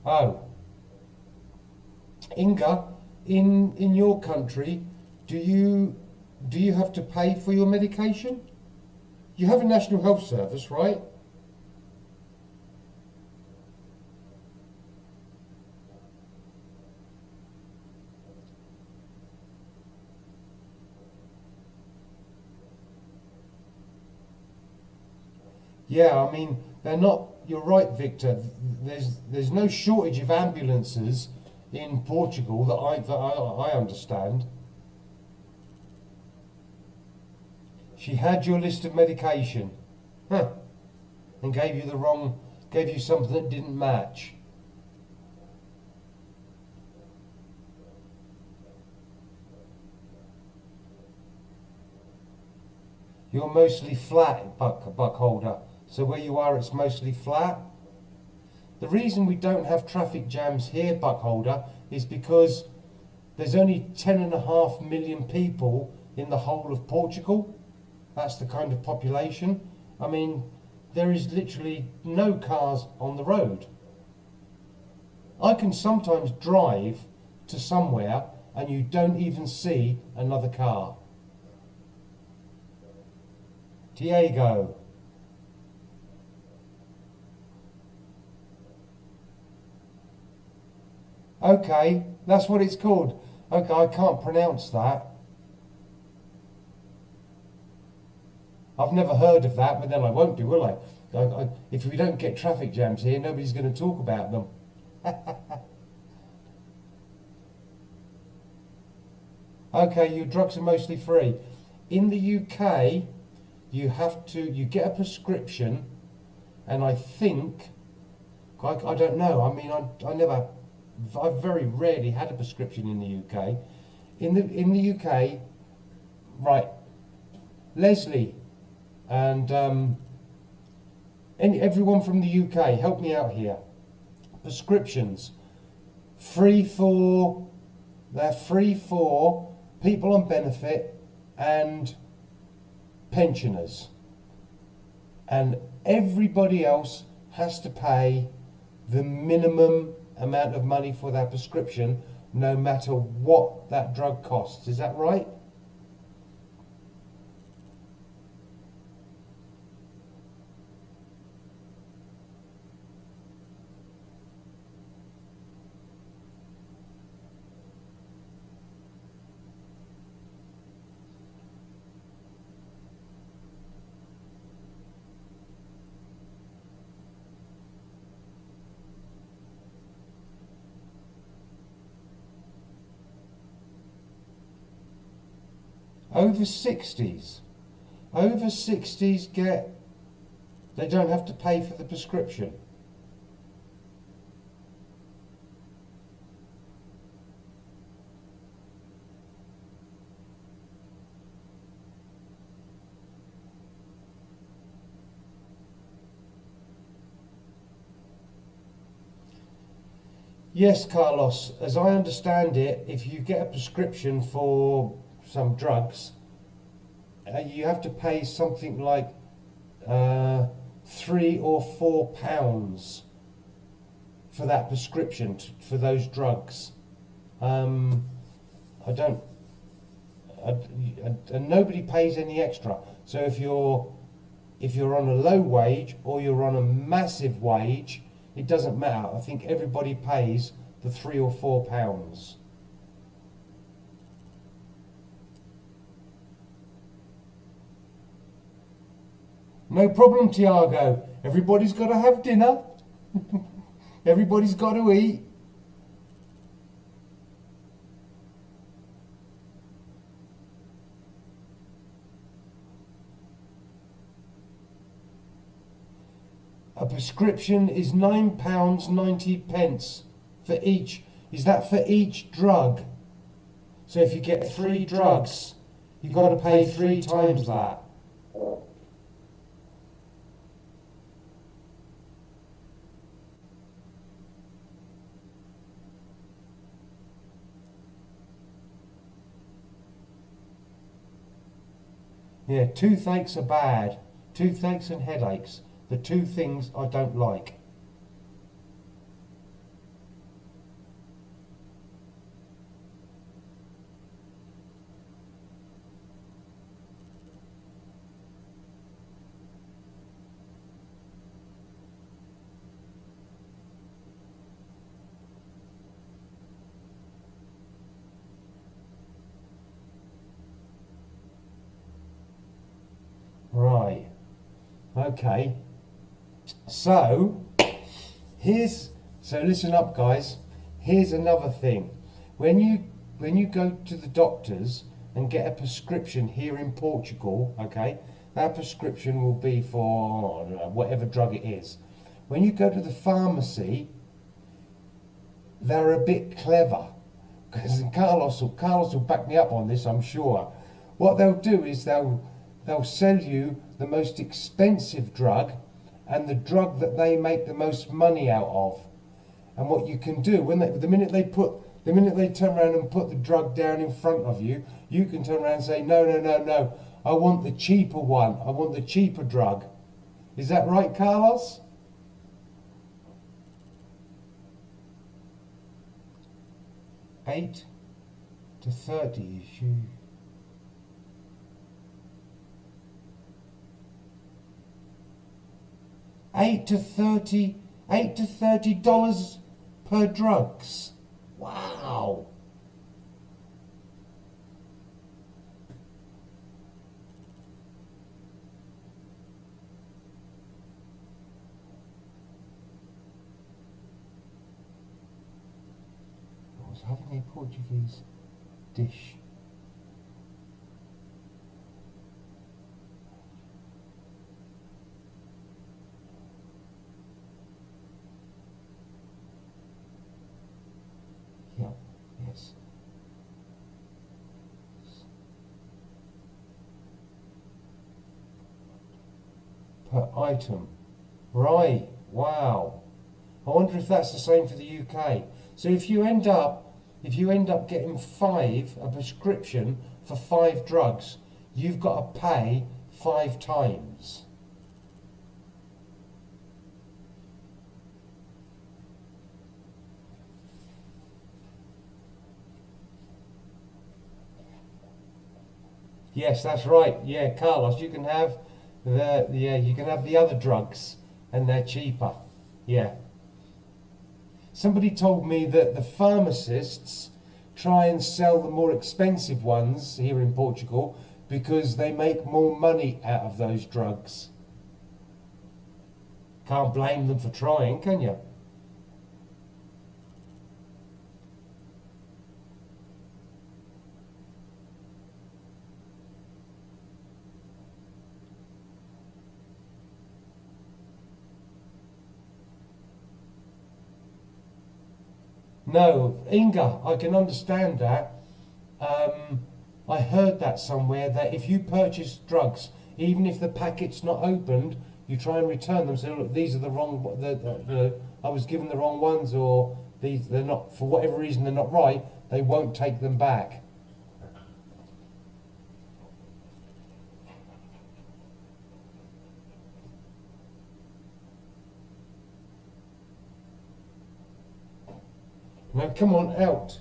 Oh. Inga, in your country, do you have to pay for your medication? You have a National Health Service, right? Yeah, I mean, they're not. You're right, Victor. There's no shortage of ambulances in Portugal that I understand. She had your list of medication, huh? And gave you something that didn't match. You're mostly flat, buck holder. So where you are, it's mostly flat. The reason we don't have traffic jams here, buck holder, is because there's only 10.5 million people in the whole of Portugal. That's the kind of population. I mean, there is literally no cars on the road. I can sometimes drive to somewhere and you don't even see another car. Diego. Okay, that's what it's called. Okay, I can't pronounce that. I've never heard of that, but then I won't do, will I? If we don't get traffic jams here, nobody's going to talk about them. Okay, your drugs are mostly free. In the UK, you get a prescription, and I think, I don't know, I mean, I've very rarely had a prescription in the UK. In the UK, right, Leslie, and everyone from the UK, help me out here. Prescriptions, they're free for people on benefit and pensioners, and everybody else has to pay the minimum amount of money for their prescription, no matter what that drug costs. Is that right? Over 60s. Over 60s they don't have to pay for the prescription. Yes, Carlos, as I understand it, if you get a prescription for some drugs, you have to pay something like £3 or £4 for that prescription for those drugs. And nobody pays any extra. So if you're on a low wage or you're on a massive wage, it doesn't matter. I think everybody pays the £3 or £4. No problem, Tiago. Everybody's got to have dinner. Everybody's got to eat. A prescription is £9.90 for each. Is that for each drug? So if you get 3 drugs, you've got to pay 3 times that. Yeah, toothaches are bad. Toothaches and headaches. The 2 things I don't like. Right. Okay. So listen up, guys. Here's another thing. When you go to the doctors and get a prescription here in Portugal, okay, that prescription will be for, I don't know, whatever drug it is. When you go to the pharmacy, they're a bit clever, because Carlos will back me up on this, I'm sure. What they'll do is they'll sell you the most expensive drug and the drug that they make the most money out of. And what you can do, the minute they turn around and put the drug down in front of you, you can turn around and say, no, I want the cheaper one, I want the cheaper drug. Is that right, Carlos? $8 to $30 issue. $8 to $30 per drugs. Wow. I was having a Portuguese dish. Yeah, yes. Per item. Right, wow. I wonder if that's the same for the UK. So if you end up getting a prescription for 5 drugs, you've got to pay 5 times. Yes, that's right. Yeah, Carlos, you can have the other drugs and they're cheaper. Yeah. Somebody told me that the pharmacists try and sell the more expensive ones here in Portugal because they make more money out of those drugs. Can't blame them for trying, can you? No, Inga, I can understand that. I heard that somewhere, that if you purchase drugs, even if the packet's not opened, you try and return them. So look, these are the wrong. I was given the wrong ones, or they're not, for whatever reason they're not right. They won't take them back. Now come on, out.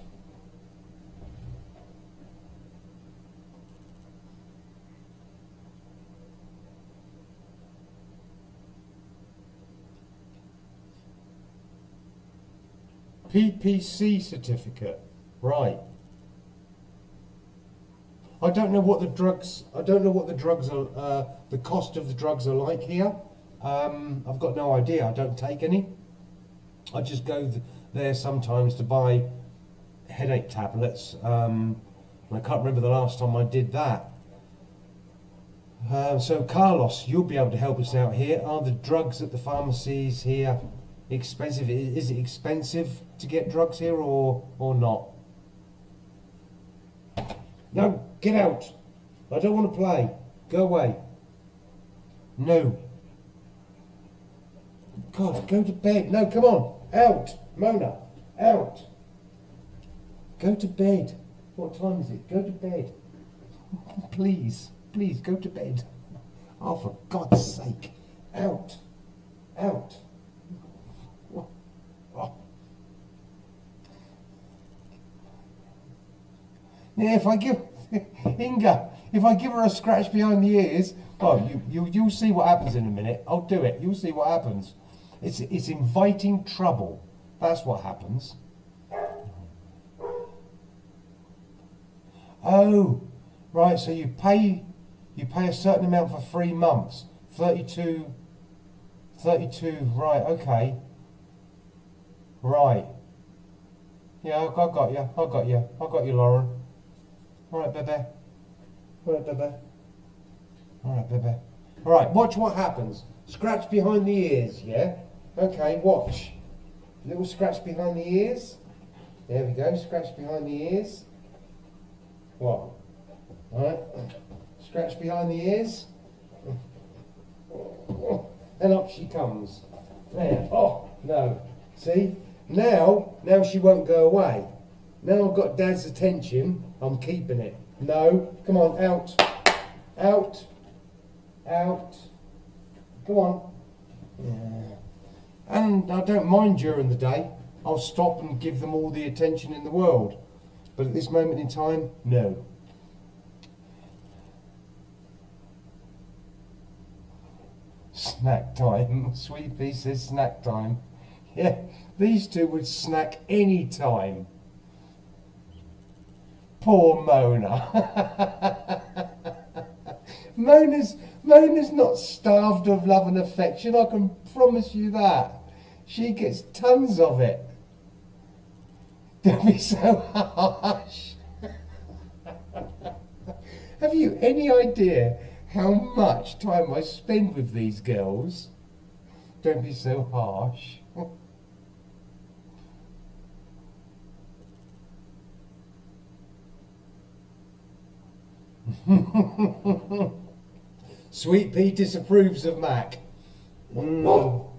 PPC certificate, right. I don't know what the drugs are, the cost of the drugs are like here. I've got no idea, I don't take any. I just go there sometimes to buy headache tablets. I can't remember the last time I did that. So Carlos, you'll be able to help us out here. Are the drugs at the pharmacies here expensive? Is it expensive to get drugs here or not? No, get out. I don't want to play. Go away. No. God, go to bed. No, come on. Out. Mona, out. Go to bed. What time is it? Go to bed. Please, please, go to bed. Oh, for God's sake. Out. Out. Oh. Yeah, if I give Inga, if I give her a scratch behind the ears, oh, you'll see what happens in a minute. I'll do it. You'll see what happens. It's inviting trouble. That's what happens. Oh, right. So you pay a certain amount for 3 months. 32 32, right, okay. Right. Yeah, I got you, I got you, Lauren. Alright, Bebe. Alright, Bebe. Alright, Bebe. Alright, watch what happens. Scratch behind the ears, yeah? Okay, watch. Little scratch behind the ears. There we go, scratch behind the ears. What? Alright, scratch behind the ears. And up she comes. There, oh, no. See? Now she won't go away. Now I've got Dad's attention, I'm keeping it. No, come on, out. Out. Out. Come on. Yeah. And I don't mind during the day. I'll stop and give them all the attention in the world. But at this moment in time, no. Snack time. Sweet Pea says snack time. Yeah, these two would snack any time. Poor Mona. Mona's not starved of love and affection, I can promise you that. She gets tons of it. Don't be so harsh. Have you any idea how much time I spend with these girls? Don't be so harsh. Sweet Pea disapproves of Mack. All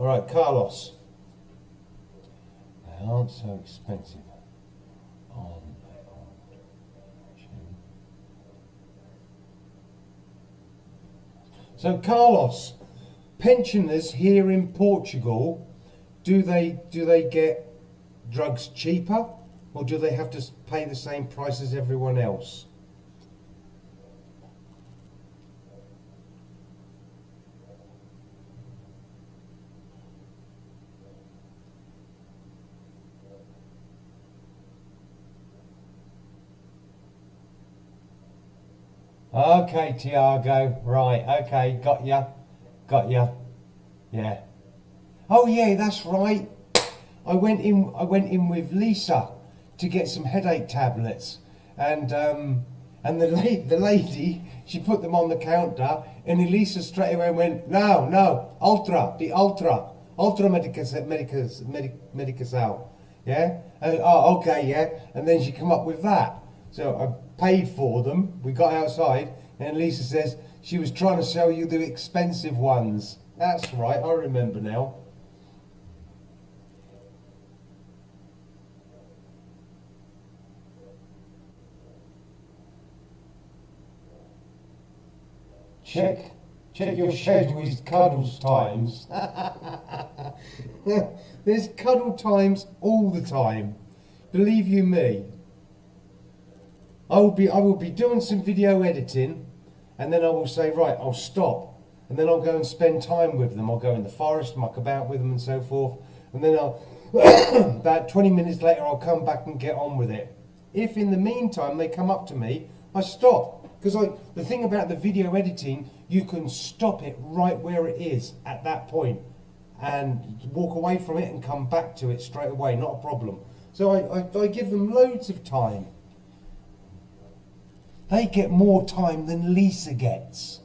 right, Carlos. They aren't so expensive on So Carlos, pensioners here in Portugal, do they get drugs cheaper, or do they have to pay the same price as everyone else? Okay, Tiago, right, okay, got ya, yeah. Oh yeah, that's right. I went in with Lisa to get some headache tablets, and the lady, she put them on the counter, and Elisa straight away went, no, ultra medicasal, yeah. Oh, okay, yeah. And then she come up with that. So I paid for them. We got outside, and Lisa says she was trying to sell you the expensive ones. That's right, I remember now. Check your schedule's cuddles times. There's cuddle times all the time. Believe you me. I will be doing some video editing, and then I will say, right, I'll stop, and then I'll go and spend time with them. I'll go in the forest, muck about with them and so forth, and then I'll about 20 minutes later I'll come back and get on with it. If in the meantime they come up to me, I stop. Because the thing about the video editing, you can stop it right where it is at that point and walk away from it and come back to it straight away, not a problem. So I give them loads of time. They get more time than Lisa gets.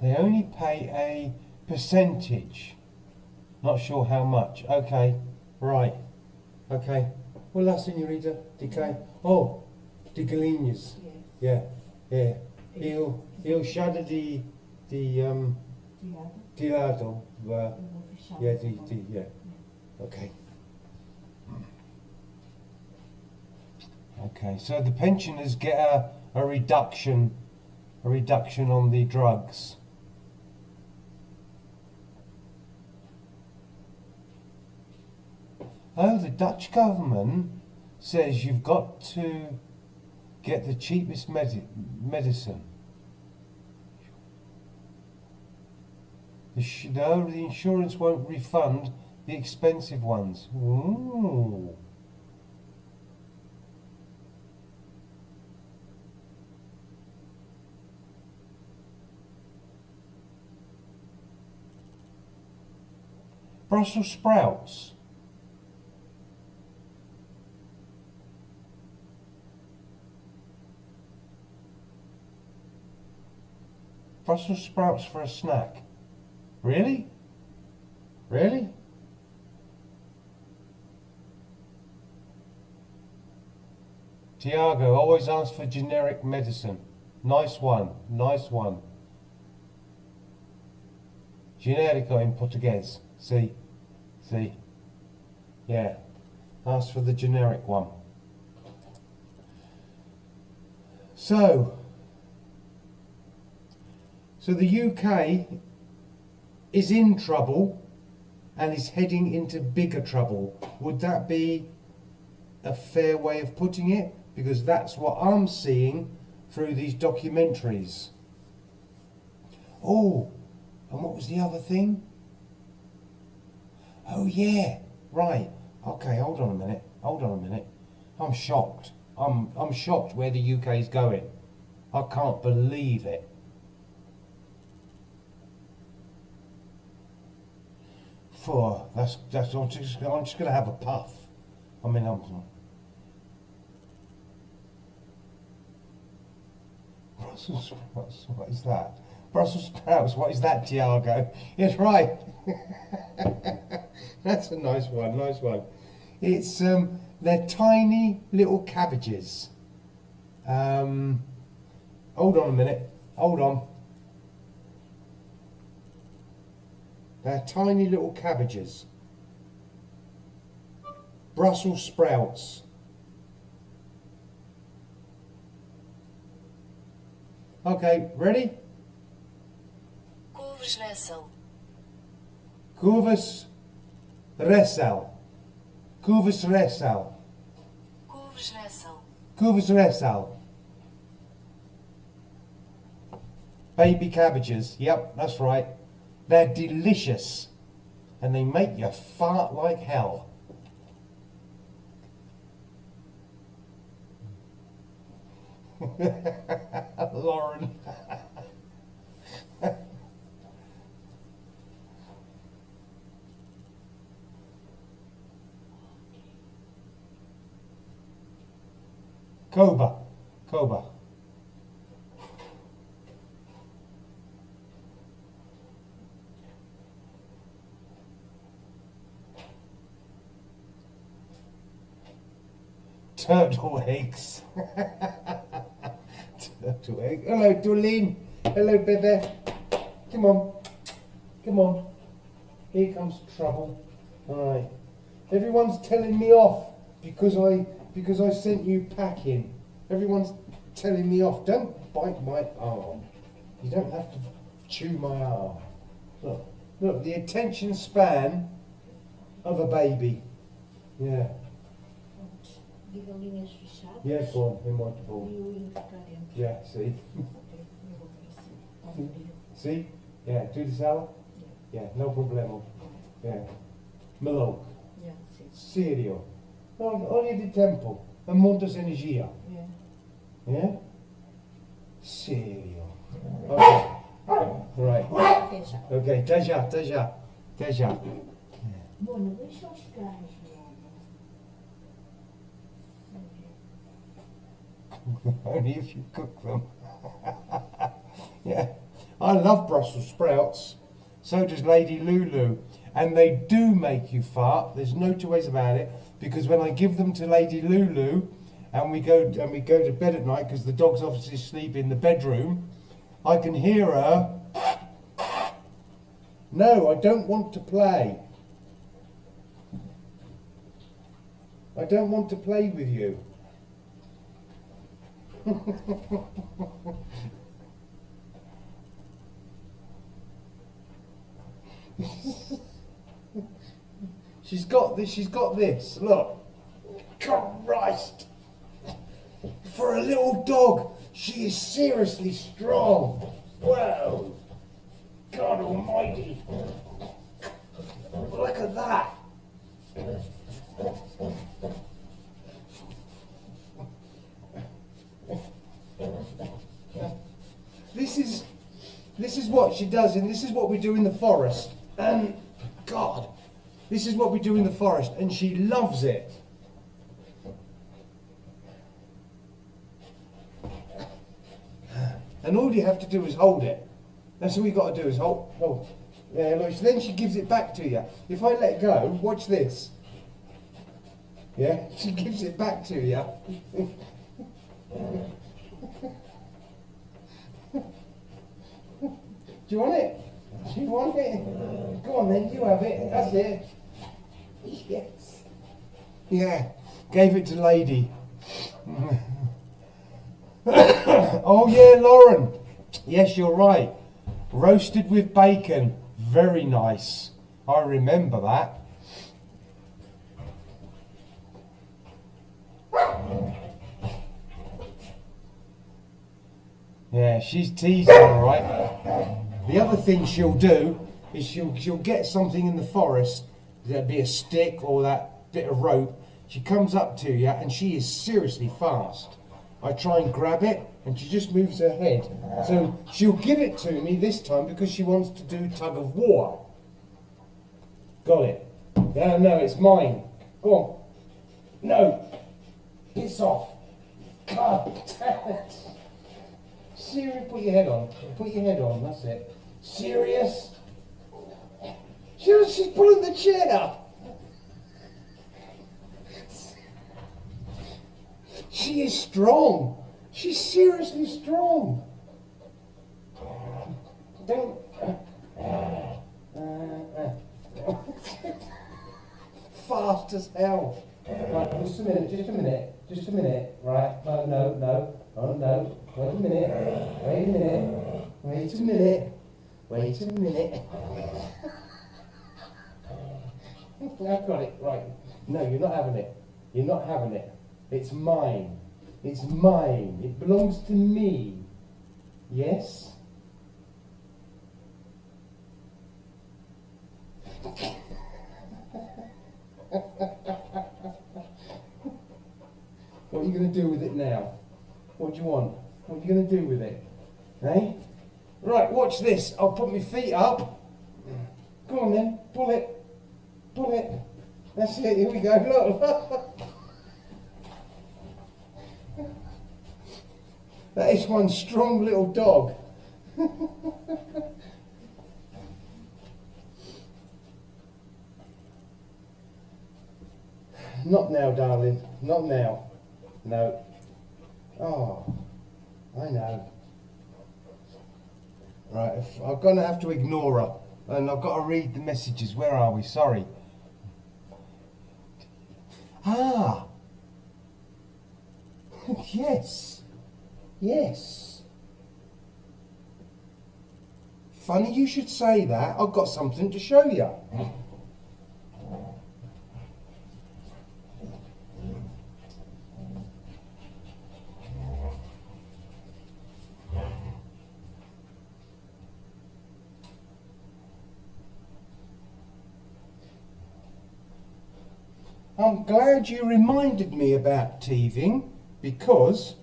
They only pay a percentage. Not sure how much. Okay, right. Okay. Olá, senhorita. De quem? Oh, de galinhas. Yeah, yeah. Eu chamo de lado. Yeah, yeah. Okay. Okay, so the pensioners get a reduction on the drugs. Oh, the Dutch government says you've got to get the cheapest medicine. No, the insurance won't refund the expensive ones. Ooh. Brussels sprouts. Brussels sprouts for a snack. Really? Really? Tiago, always ask for generic medicine. Nice one, nice one. Generico in Portuguese. See? See? Yeah. Ask for the generic one. So the UK is in trouble and is heading into bigger trouble. Would that be a fair way of putting it? Because that's what I'm seeing through these documentaries. Oh, and what was the other thing? Oh yeah, right. Okay, hold on a minute. Hold on a minute. I'm shocked. I'm shocked where the UK is going. I can't believe it. That's I'm just gonna have a puff. I mean, Brussels sprouts. What is that? Brussels sprouts. What is that, Tiago? It's right. That's a nice one. Nice one. It's they're tiny little cabbages. Hold on a minute. Hold on. They're tiny little cabbages. Brussels sprouts. Okay, ready?
Couves Ressel.
Couves Ressel. Couves Ressel.
Couves Ressel.
Couves Ressel. Baby cabbages. Yep, that's right. They're delicious. And they make you fart like hell. Lauren. Koba. Koba. Turtle eggs. Turtle egg. Hello, Dorleen. Hello, baby. Come on. Come on. Here comes trouble. Alright. Everyone's telling me off because I sent you packing. Everyone's telling me off. Don't bite my arm. You don't have to chew my arm. Look. Look, the attention span of a baby. Yeah.
Diga linhas fechadas.
Yeah, go on, in my ball.
E o hino ficar dentro.
Yeah, see?
Ok, eu vou ver se está frio.
See? Yeah, do the salad? Yeah, no problemo. Yeah. Melon.
Yeah, sim.
Serio. Olha de tempo. E muitas energia.
Yeah.
Yeah? Serio. Okay. Right.
Até já.
Okay, até já, até já. Até já.
Bona, deixa os cães,
Only if you cook them. Yeah. I love Brussels sprouts. So does Lady Lulu. And they do make you fart. There's no two ways about it. Because when I give them to Lady Lulu and we go to bed at night, because the dogs obviously sleep in the bedroom, I can hear her. No, I don't want to play. I don't want to play with you. She's got this. She's got this. Look. Christ. For a little dog, she is seriously strong. Whoa. God almighty. Look at that. This is what she does, and this is what we do in the forest. And God, this is what we do in the forest, and she loves it. And all you have to do is hold it. That's all you got to do is hold. Yeah, look, then she gives it back to you. If I let go, watch this. Yeah, she gives it back to you. Do you want it? Do you want it? Go on then, you have it. That's it. Yes. Yeah, gave it to Lady. Oh yeah, Lauren. Yes, you're right. Roasted with bacon. Very nice. I remember that. Yeah, she's teasing, all right. The other thing she'll do is she'll get something in the forest. There'll be a stick or that bit of rope. She comes up to you and she is seriously fast. I try and grab it and she just moves her head. So she'll give it to me this time because she wants to do tug of war. Got it. No, it's mine. Go on. No. Piss off. God damn it. Serious, put your head on. Put your head on, that's it. Serious? She's pulling the chair up. She is strong. She's seriously strong. Don't. Fast as hell. Right, just a minute. Right, no. Oh no, wait a minute. I've got it, right. No, you're not having it. It's mine. It belongs to me. Yes? What are you going to do with it now? What do you want? What are you going to do with it? Eh? Right, watch this. I'll put my feet up. Go on then. Pull it. That's it. Here we go. Look. That is one strong little dog. Not now, darling. Not now. No. Oh, I know. Right, I'm going to have to ignore her. And I've got to read the messages. Where are we? Sorry. Ah. Yes. Funny you should say that. I've got something to show you. I'm glad you reminded me about teething because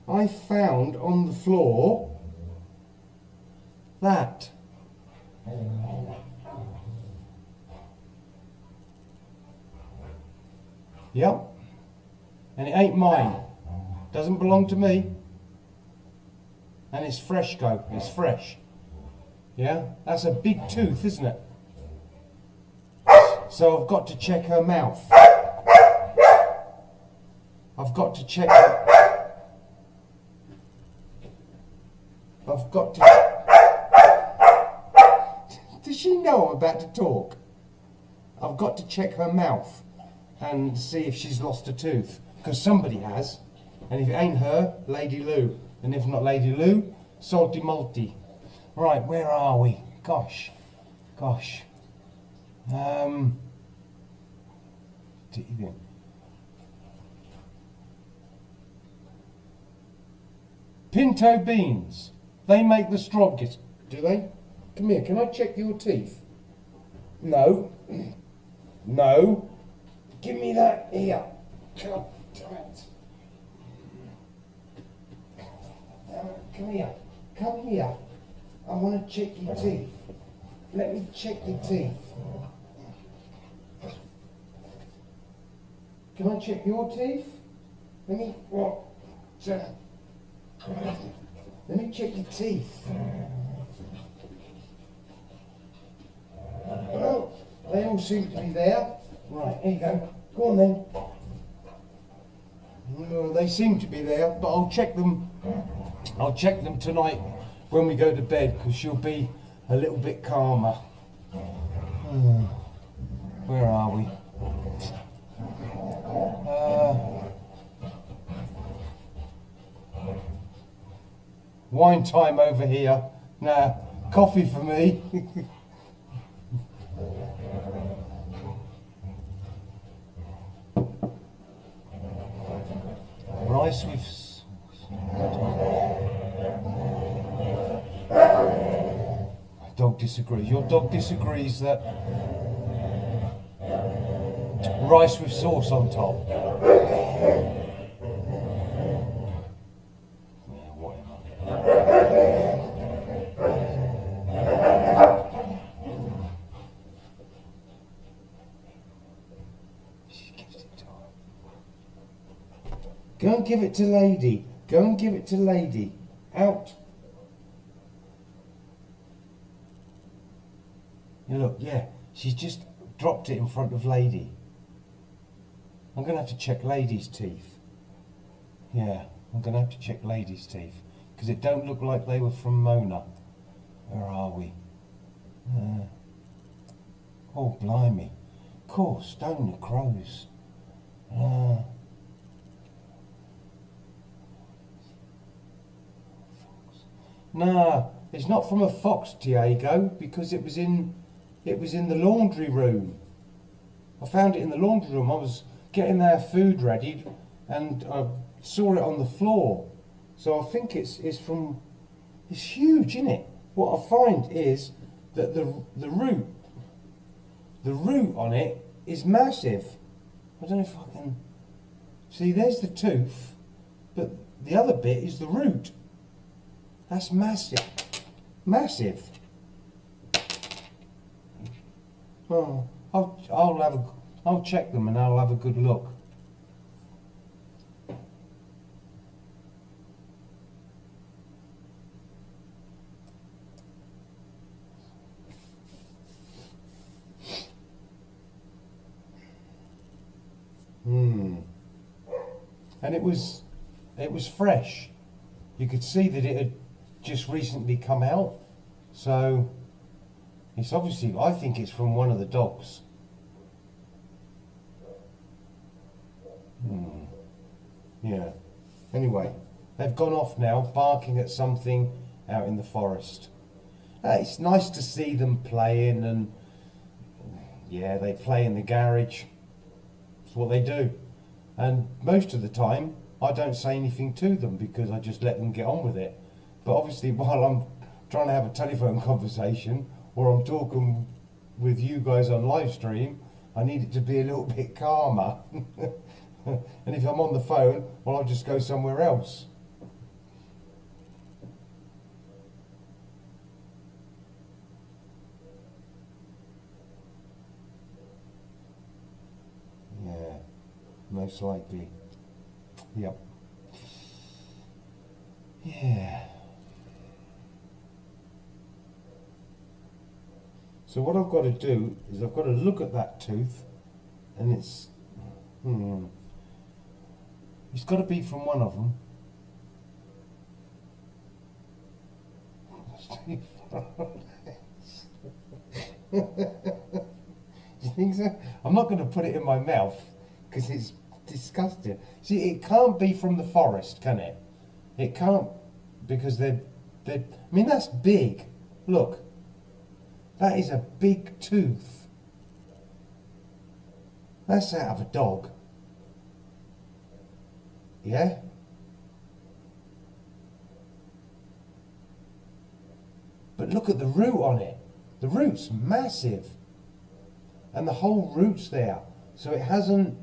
I found on the floor that. Yep. And it ain't mine. Doesn't belong to me. And it's fresh, it's fresh. Yeah? That's a big tooth, isn't it? So I've got to check her mouth. I've got to check her. Does she know I'm about to talk? I've got to check her mouth and see if she's lost a tooth. Because somebody has. And if it ain't her, Lady Lou. And if not Lady Lou, Salty Multi. Right, where are we? Gosh. teeth in. Pinto beans. They make the strongest. Do they? Come here, can I check your teeth? No. No. Give me that here. God damn it. Come here. Come here. I want to check your teeth. Let me check your teeth. Can I check your teeth? Let me, what? Let me check your teeth. Well, they all seem to be there. Right, here you go. Go on then. Well, they seem to be there, but I'll check them. I'll check them tonight when we go to bed, because she'll be a little bit calmer. Where are we? Wine time over here. Nah, coffee for me. Rice with sauce. My dog disagrees. Your dog disagrees that rice with sauce on top. Yeah, whatever. She gives it to her. Go and give it to Lady. Go and give it to Lady. Out. You look, yeah, she's just dropped it in front of Lady. I'm going to have to check Lady's teeth. Yeah, I'm going to have to check Lady's teeth. Because it don't look like they were from Mona. Where are we? Oh, blimey. Of course, don't the crows. Nah, it's not from a fox, Diego, because it was in the laundry room. I found it in the laundry room. I was getting their food ready and I saw it on the floor. So I think it's huge, isn't it? What I find is that the root on it is massive. I don't know if I can see, there's the tooth, but the other bit is the root. That's massive. Massive. Oh, I'll check them and I'll have a good look. And it was fresh. You could see that it had just recently come out. So it's obviously, I think it's from one of the dogs. Yeah. Anyway, they've gone off now, barking at something out in the forest. It's nice to see them playing, and yeah, they play in the garage. That's what they do. And most of the time, I don't say anything to them because I just let them get on with it. But obviously, while I'm trying to have a telephone conversation or I'm talking with you guys on live stream, I need it to be a little bit calmer. And if I'm on the phone, well, I'll just go somewhere else. Yeah, most likely. Yep. Yeah. So what I've got to do is I've got to look at that tooth, and it's got to be from one of them. You think so? I'm not going to put it in my mouth because it's disgusting. See, it can't be from the forest, can it? It can't, because I mean, that's big. Look, that is a big tooth. That's out of a dog. Yeah? But look at the root on it. The root's massive. And the whole root's there. So it hasn't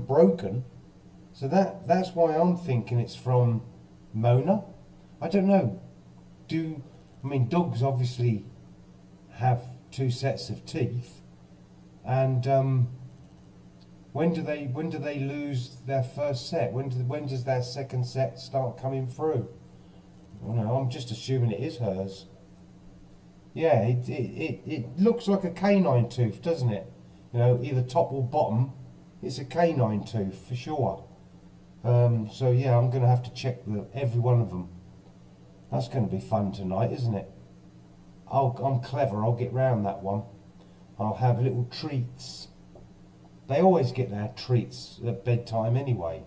broken. So that's why I'm thinking it's from Mona. I don't know. I mean, dogs obviously have 2 sets of teeth. And when do they lose their first set? When does their second set start coming through? Well, no, I'm just assuming it is hers. Yeah, it looks like a canine tooth, doesn't it? You know, either top or bottom. It's a canine tooth for sure. So yeah, I'm going to have to check every one of them. That's going to be fun tonight, isn't it? I'm clever. I'll get round that one. I'll have little treats. They always get their treats at bedtime anyway.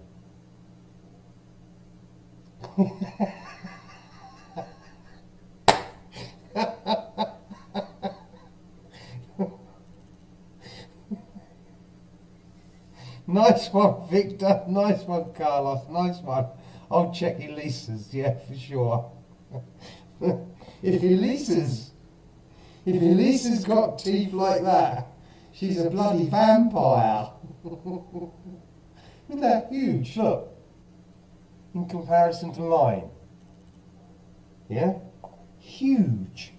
Nice one, Victor. Nice one, Carlos. Nice one. I'll check Elisa's, yeah, for sure. If Elisa's got teeth like that, she's a bloody vampire. Isn't that huge? Look. In comparison to mine. Yeah? Huge.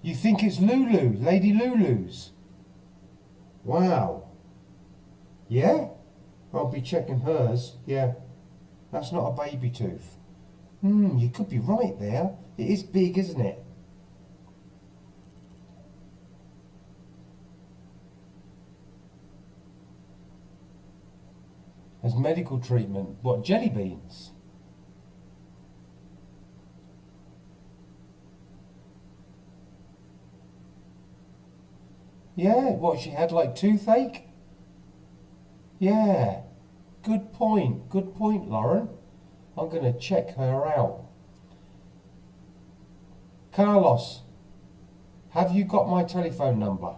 You think it's Lulu, Lady Lulu's? Wow. Yeah? I'll be checking hers. Yeah. That's not a baby tooth. You could be right there. It is big, isn't it? As medical treatment. What, jelly beans? Yeah, what, she had like toothache? Yeah, good point, Lauren. I'm going to check her out. Carlos, have you got my telephone number?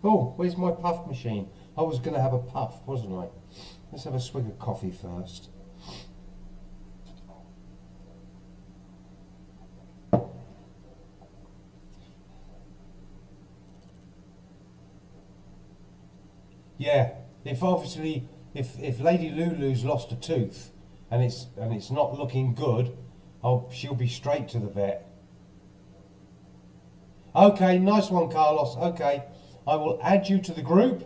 Oh, where's my puff machine? I was going to have a puff, wasn't I? Let's have a swig of coffee first. Yeah, if Lady Lulu's lost a tooth and it's not looking good, she'll be straight to the vet. Okay, nice one, Carlos. Okay. I will add you to the group,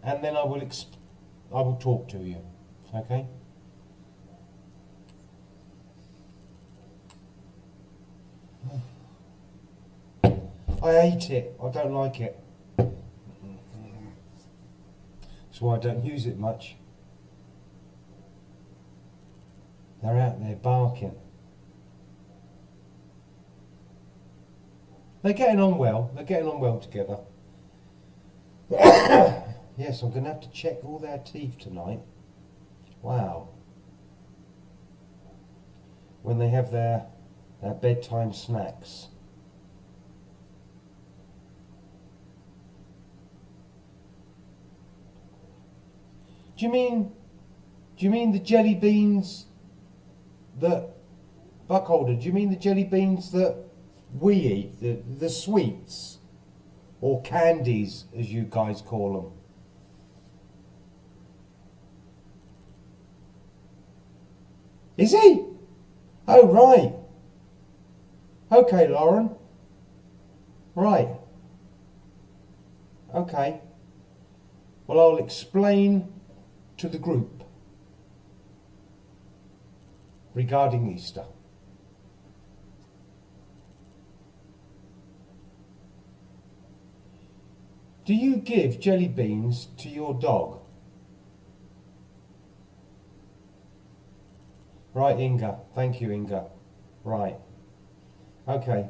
and then I will talk to you. Okay? I hate it. I don't like it. That's why I don't use it much. They're out there barking. They're getting on well. They're getting on well together. Yes, I'm going to have to check all their teeth tonight. Wow. When they have their bedtime snacks. Do you mean the jelly beans that Buckholder? Do you mean the jelly beans that we eat, the sweets? Or candies, as you guys call them. Is he? Oh, right. Okay, Lauren. Right. Okay. Well, I'll explain to the group regarding Easter. Do you give jelly beans to your dog? Right, Inga. Thank you, Inga. Right. Okay.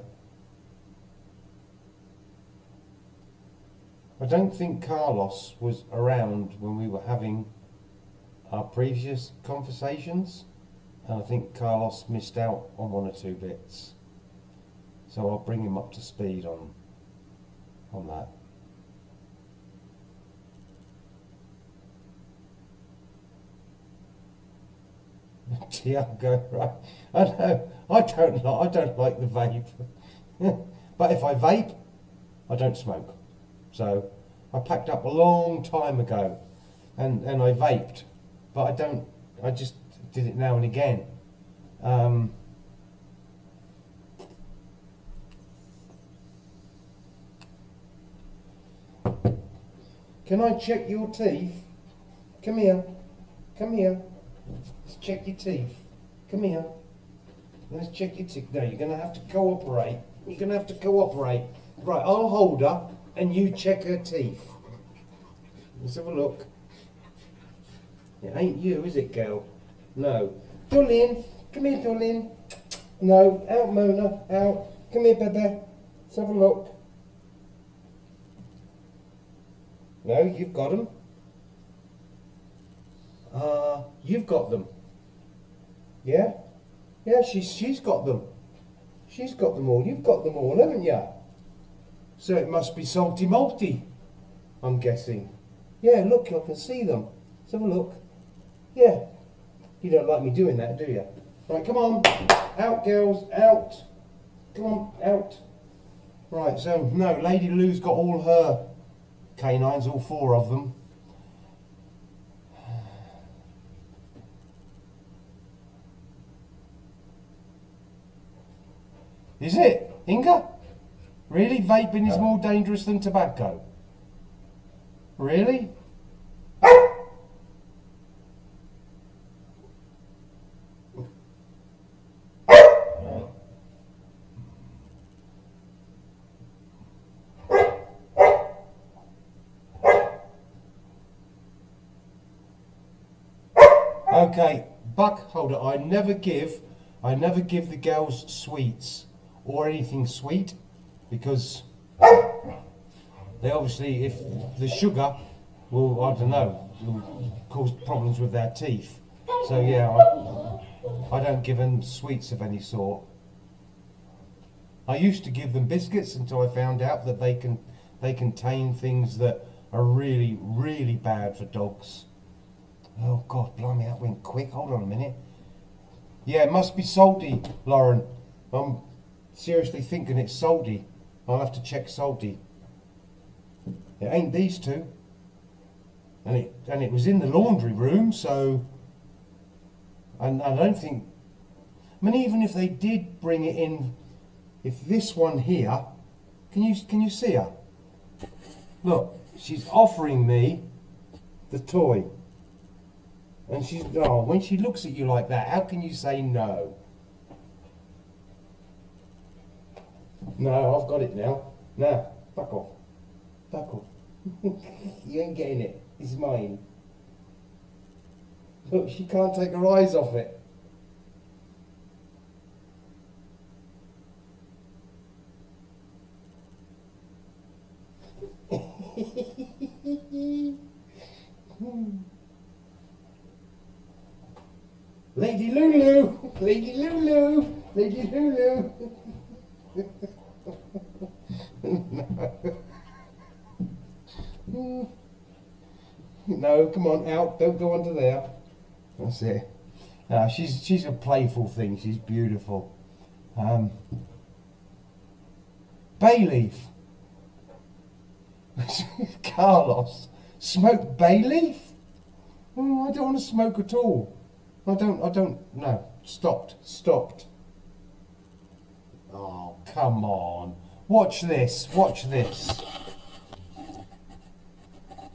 I don't think Carlos was around when we were having our previous conversations, and I think Carlos missed out on one or two bits. So I'll bring him up to speed on that. Tiago, right? I know. I don't like the vape, but if I vape, I don't smoke. So I packed up a long time ago, and I vaped, but I don't. I just did it now and again. Can I check your teeth? Come here. Come here. Let's check your teeth. Come here. Let's check your teeth. No, you're going to have to cooperate. You're going to have to cooperate. Right, I'll hold her and you check her teeth. Let's have a look. It ain't you, is it, girl? No. Darling. Come here, darling. No. Out, Mona. Out. Come here, baby. Let's have a look. No, you've got them. You've got them. Yeah? Yeah, she's got them. She's got them all. You've got them all, haven't you? So it must be salty malty, I'm guessing. Yeah, look, I can see them. Let's have a look. Yeah. You don't like me doing that, do you? Right, come on. Out, girls. Out. Come on, out. Right, so, no, Lady Lou's got all her canines, all 4 of them. Is it, Inga? Really? Vaping is more dangerous than tobacco? Really? Okay, Buck holder, I never give the girls sweets or anything sweet, because they obviously, if the sugar will, I don't know, will cause problems with their teeth. So yeah, I don't give them sweets of any sort. I used to give them biscuits until I found out that they contain things that are really, really bad for dogs. Oh God, blimey, that went quick. Hold on a minute. Yeah, it must be salty, Lauren. I'm seriously thinking it's salty. I'll have to check salty. It ain't these two. And it was in the laundry room, so, and I don't think, I mean, even if they did bring it in, if this one here, can you see her? Look, she's offering me the toy. And she's, oh, when she looks at you like that, how can you say no? No, I've got it now. No, fuck off. Fuck off. You ain't getting it. It's mine. Look, she can't take her eyes off it. Lady Lulu! Lady Lulu! Lady Lulu! No. No, come on, out. Don't go onto there. That's it. She's a playful thing. She's beautiful. Bay leaf. Carlos, smoke bay leaf? Oh, I don't want to smoke at all. I don't, no. Stopped. Oh, come on. Watch this.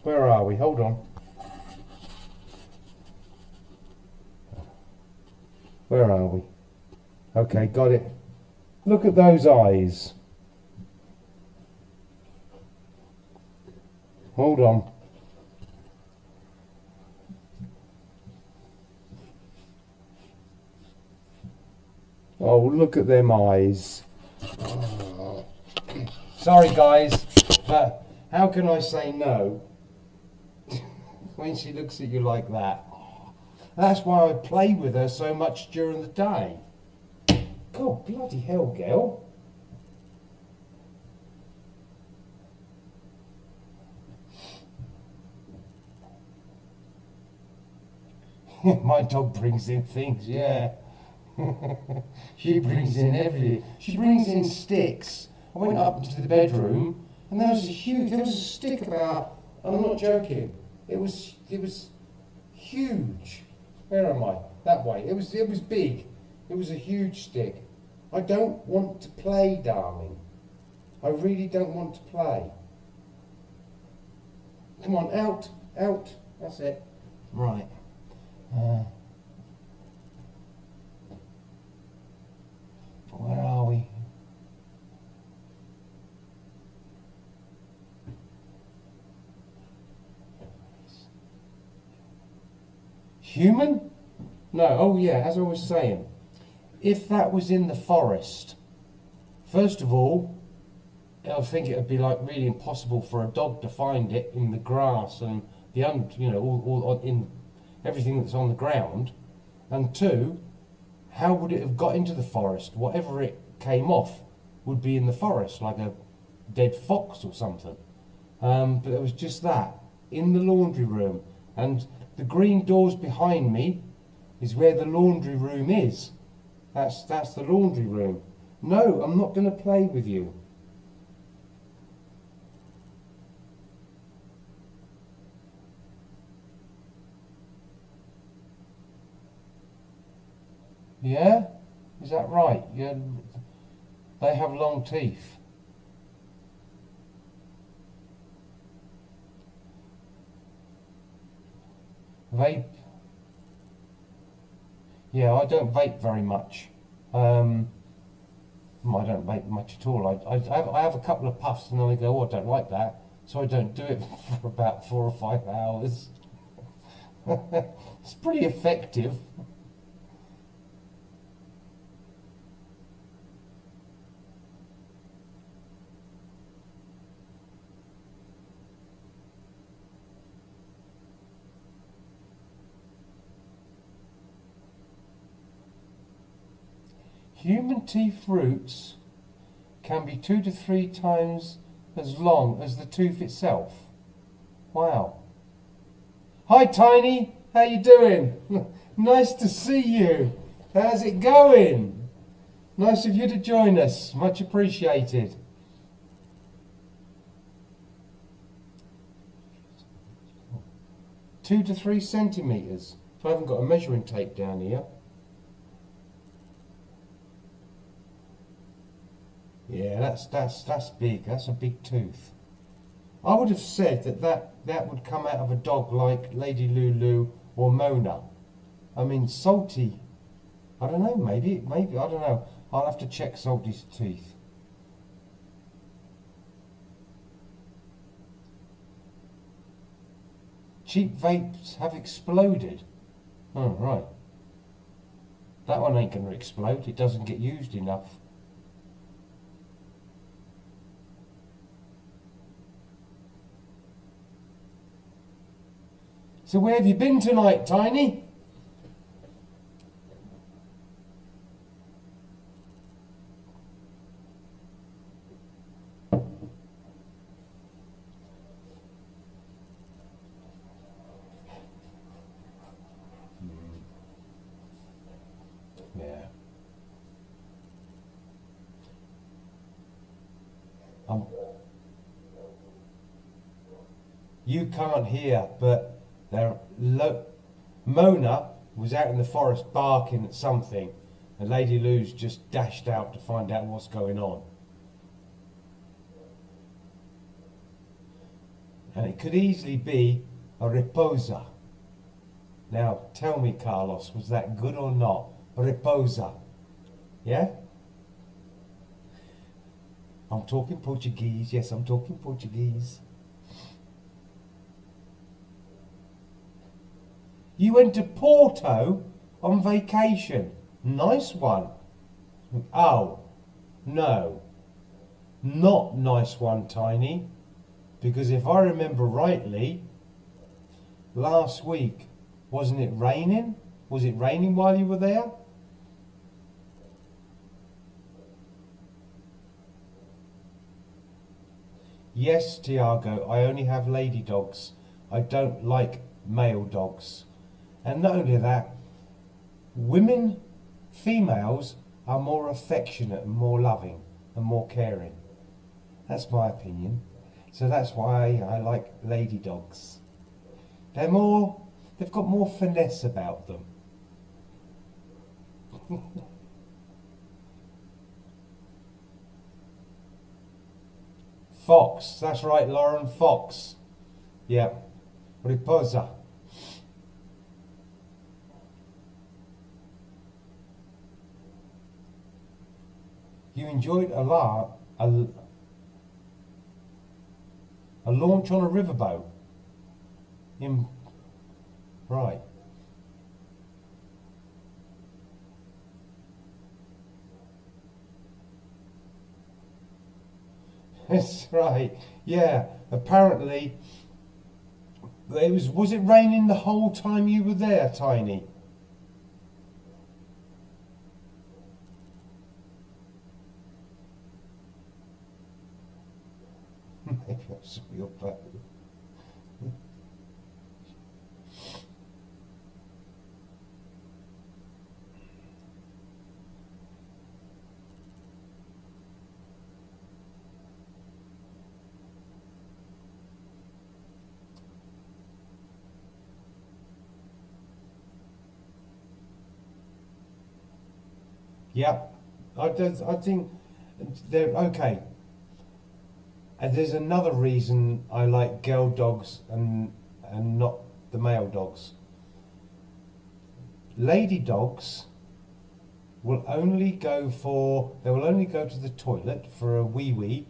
Where are we? Hold on. Where are we? Okay, got it. Look at those eyes. Hold on. Oh, look at them eyes. Sorry guys, but how can I say no when she looks at you like that? That's why I play with her so much during the day. God, bloody hell, girl. My dog brings in things, yeah. She brings in everything. She brings in sticks. I went up to the bedroom and there was a stick about, I'm not joking, it was huge. Where am I? That way. It was big. It was a huge stick. I don't want to play, darling. I really don't want to play. Come on, out, out. That's it. Right. Where are we? Human? No, oh yeah, as I was saying, if that was in the forest, first of all, I think it would be like really impossible for a dog to find it in the grass and all in everything that's on the ground. And two, how would it have got into the forest? Whatever it came off would be in the forest, like a dead fox or something. But it was just that, in the laundry room. And the green doors behind me is where the laundry room is. That's the laundry room. No, I'm not going to play with you. Yeah? Is that right? Yeah. They have long teeth. Vape. Yeah, I don't vape very much. I don't vape much at all. I have a couple of puffs and then I go, oh, I don't like that. So I don't do it for about 4 or 5 hours. It's pretty effective. Human teeth roots can be 2 to 3 times as long as the tooth itself. Wow. Hi Tiny, how you doing? Nice to see you. How's it going? Nice of you to join us, much appreciated. Two to 3 centimetres. So I haven't got a measuring tape down here. Yeah, that's big. That's a big tooth. I would have said that would come out of a dog like Lady Lulu or Mona. I mean, Salty. I don't know. Maybe I don't know. I'll have to check Salty's teeth. Cheap vapes have exploded. Oh right. That one ain't gonna explode. It doesn't get used enough. So where have you been tonight, Tiny? Yeah. You can't hear, but Mona was out in the forest barking at something, and Lady Lou's just dashed out to find out what's going on. And it could easily be a riposa. Now, tell me, Carlos, was that good or not? A riposa. Yeah? I'm talking Portuguese. Yes, I'm talking Portuguese. You went to Porto on vacation. Nice one. Oh, no. Not nice one, Tiny. Because if I remember rightly, last week, wasn't it raining? Was it raining while you were there? Yes, Tiago, I only have lady dogs. I don't like male dogs. And not only that, females are more affectionate and more loving and more caring. That's my opinion. So that's why I like lady dogs. They've got more finesse about them. Fox, that's right, Lauren, fox. Yeah, riposa. You enjoyed a launch on a riverboat. Right. That's right. Yeah. Apparently, was it raining the whole time you were there, Tiny? Maybe I saw your boat. Yep, I think they're okay. And there's another reason I like girl dogs and not the male dogs. Lady dogs will only go to the toilet for a wee wee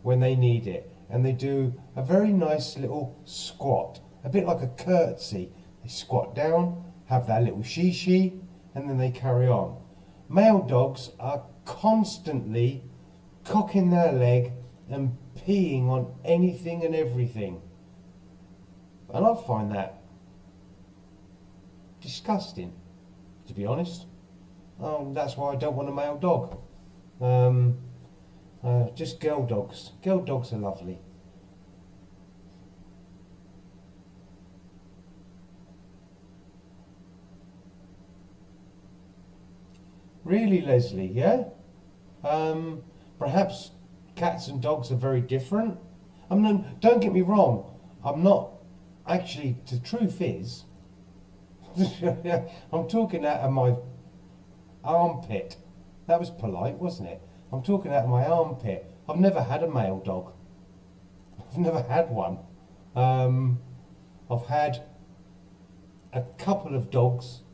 when they need it, and they do a very nice little squat, a bit like a curtsy. They squat down, have that little she, and then they carry on. Male dogs are constantly cocking their leg and peeing on anything and everything. And I find that disgusting, to be honest. That's why I don't want a male dog. Just girl dogs. Girl dogs are lovely. Really, Leslie, yeah? Perhaps cats and dogs are very different. Don't get me wrong, I'm not, actually, the truth is, I'm talking out of my armpit. That was polite, wasn't it? I'm talking out of my armpit. I've never had a male dog. I've never had one. I've had a couple of dogs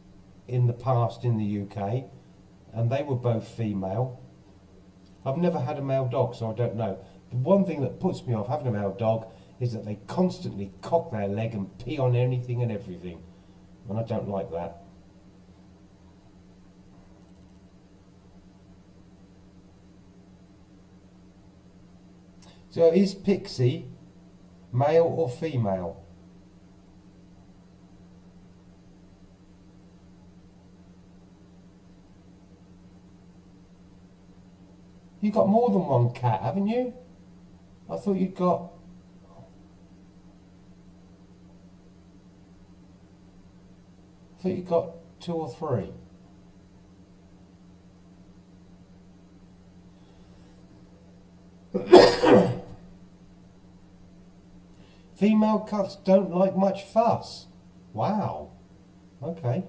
in the past in the UK, and they were both female. I've never had a male dog, so I don't know. The one thing that puts me off having a male dog is that they constantly cock their leg and pee on anything and everything, and I don't like that. So is Pixie male or female? You've got more than one cat, haven't you? I thought you'd got... I thought you got 2 or 3. Female cats don't like much fuss. Wow. Okay.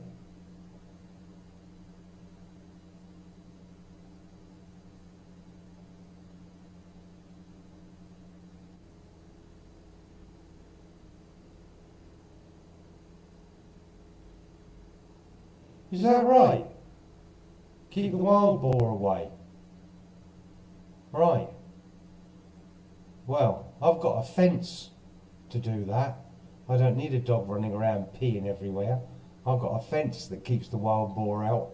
Is that right? Keep the wild boar away. Right. Well, I've got a fence to do that. I don't need a dog running around peeing everywhere. I've got a fence that keeps the wild boar out.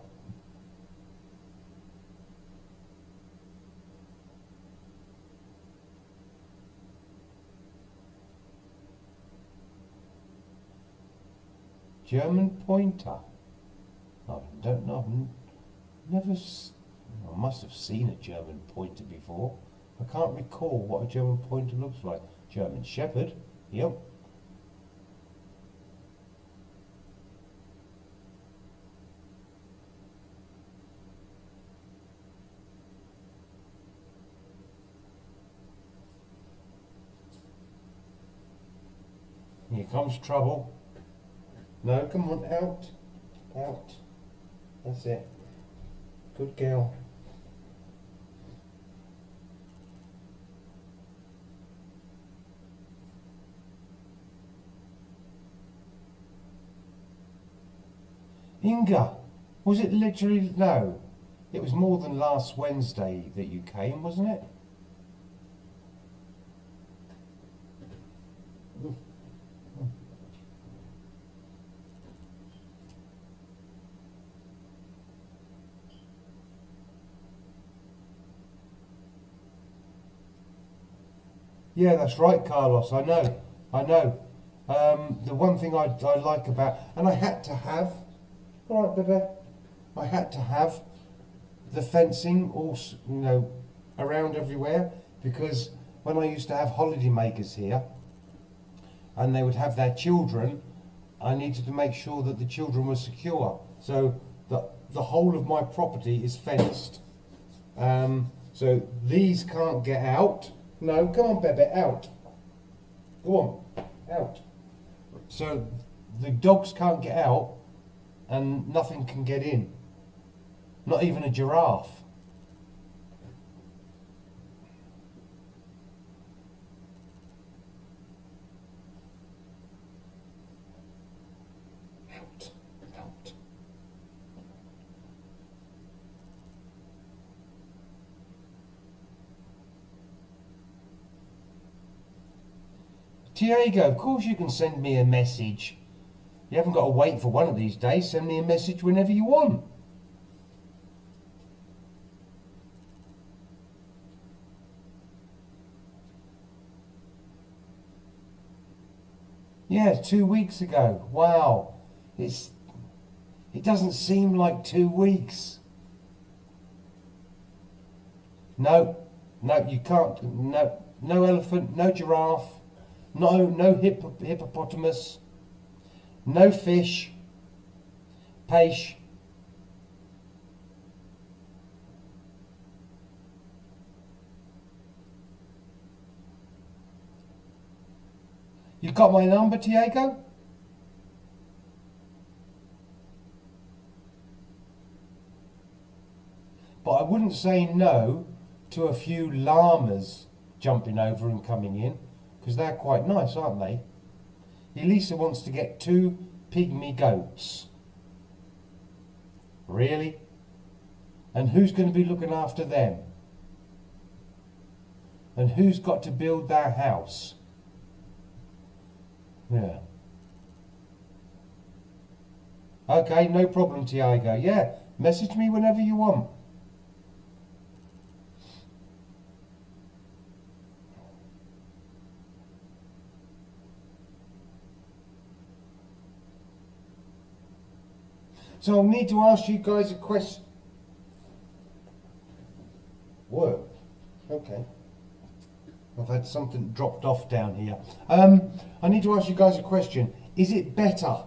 German pointer. I don't know. I must have seen a German pointer before. I can't recall what a German pointer looks like. German Shepherd. Yep. Here comes trouble. No, come on, out. Out. That's it. Good girl. Inga, was it literally, no, it was more than last Wednesday that you came, wasn't it? Yeah, that's right, Carlos, I know. The one thing I like about, and I had to have, all right, baby, I had to have the fencing all, around everywhere, because when I used to have holiday makers here, and they would have their children, I needed to make sure that the children were secure. So the whole of my property is fenced. So these can't get out. No, come on, baby, out. Go on, out. So the dogs can't get out and nothing can get in. Not even a giraffe. Out, out. Diego, of course you can send me a message. You haven't got to wait for one of these days. Send me a message whenever you want. Yeah, 2 weeks ago. Wow. It doesn't seem like 2 weeks. No, you can't. No elephant, no giraffe. No hippopotamus, no fish, peixe. You got my number, Diego? But I wouldn't say no to a few llamas jumping over and coming in. Because they're quite nice, aren't they? Elisa wants to get 2 pygmy goats. Really? And who's going to be looking after them? And who's got to build their house? Yeah. Okay, no problem, Tiago. Yeah, message me whenever you want. So I'll need to ask you guys a question. Whoa. Okay. I've had something dropped off down here. I need to ask you guys a question. Is it better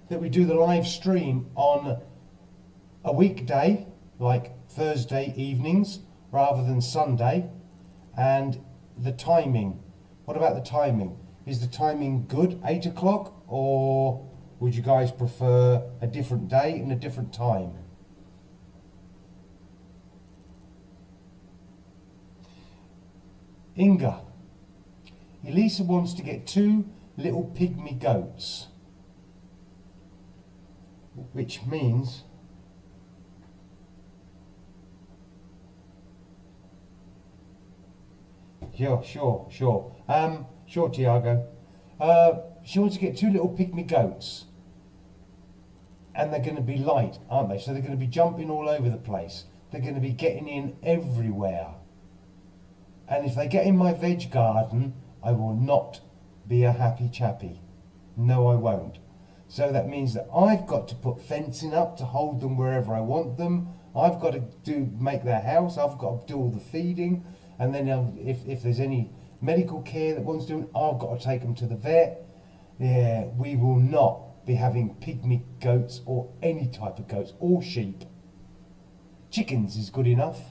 that we do the live stream on a weekday, like Thursday evenings, rather than Sunday? And the timing. What about the timing? Is the timing good, 8 o'clock, or would you guys prefer a different day and a different time? Inga. Elisa wants to get 2 little pygmy goats. Which means Sure, Tiago. She wants to get 2 little pygmy goats. And they're going to be light, aren't they? So they're going to be jumping all over the place. They're going to be getting in everywhere. And if they get in my veg garden, I will not be a happy chappy. No, I won't. So that means that I've got to put fencing up to hold them wherever I want them. I've got to make their house. I've got to do all the feeding. And then if there's any medical care that wants doing, I've got to take them to the vet. Yeah, we will not be having pygmy goats or any type of goats or sheep. Chickens is good enough.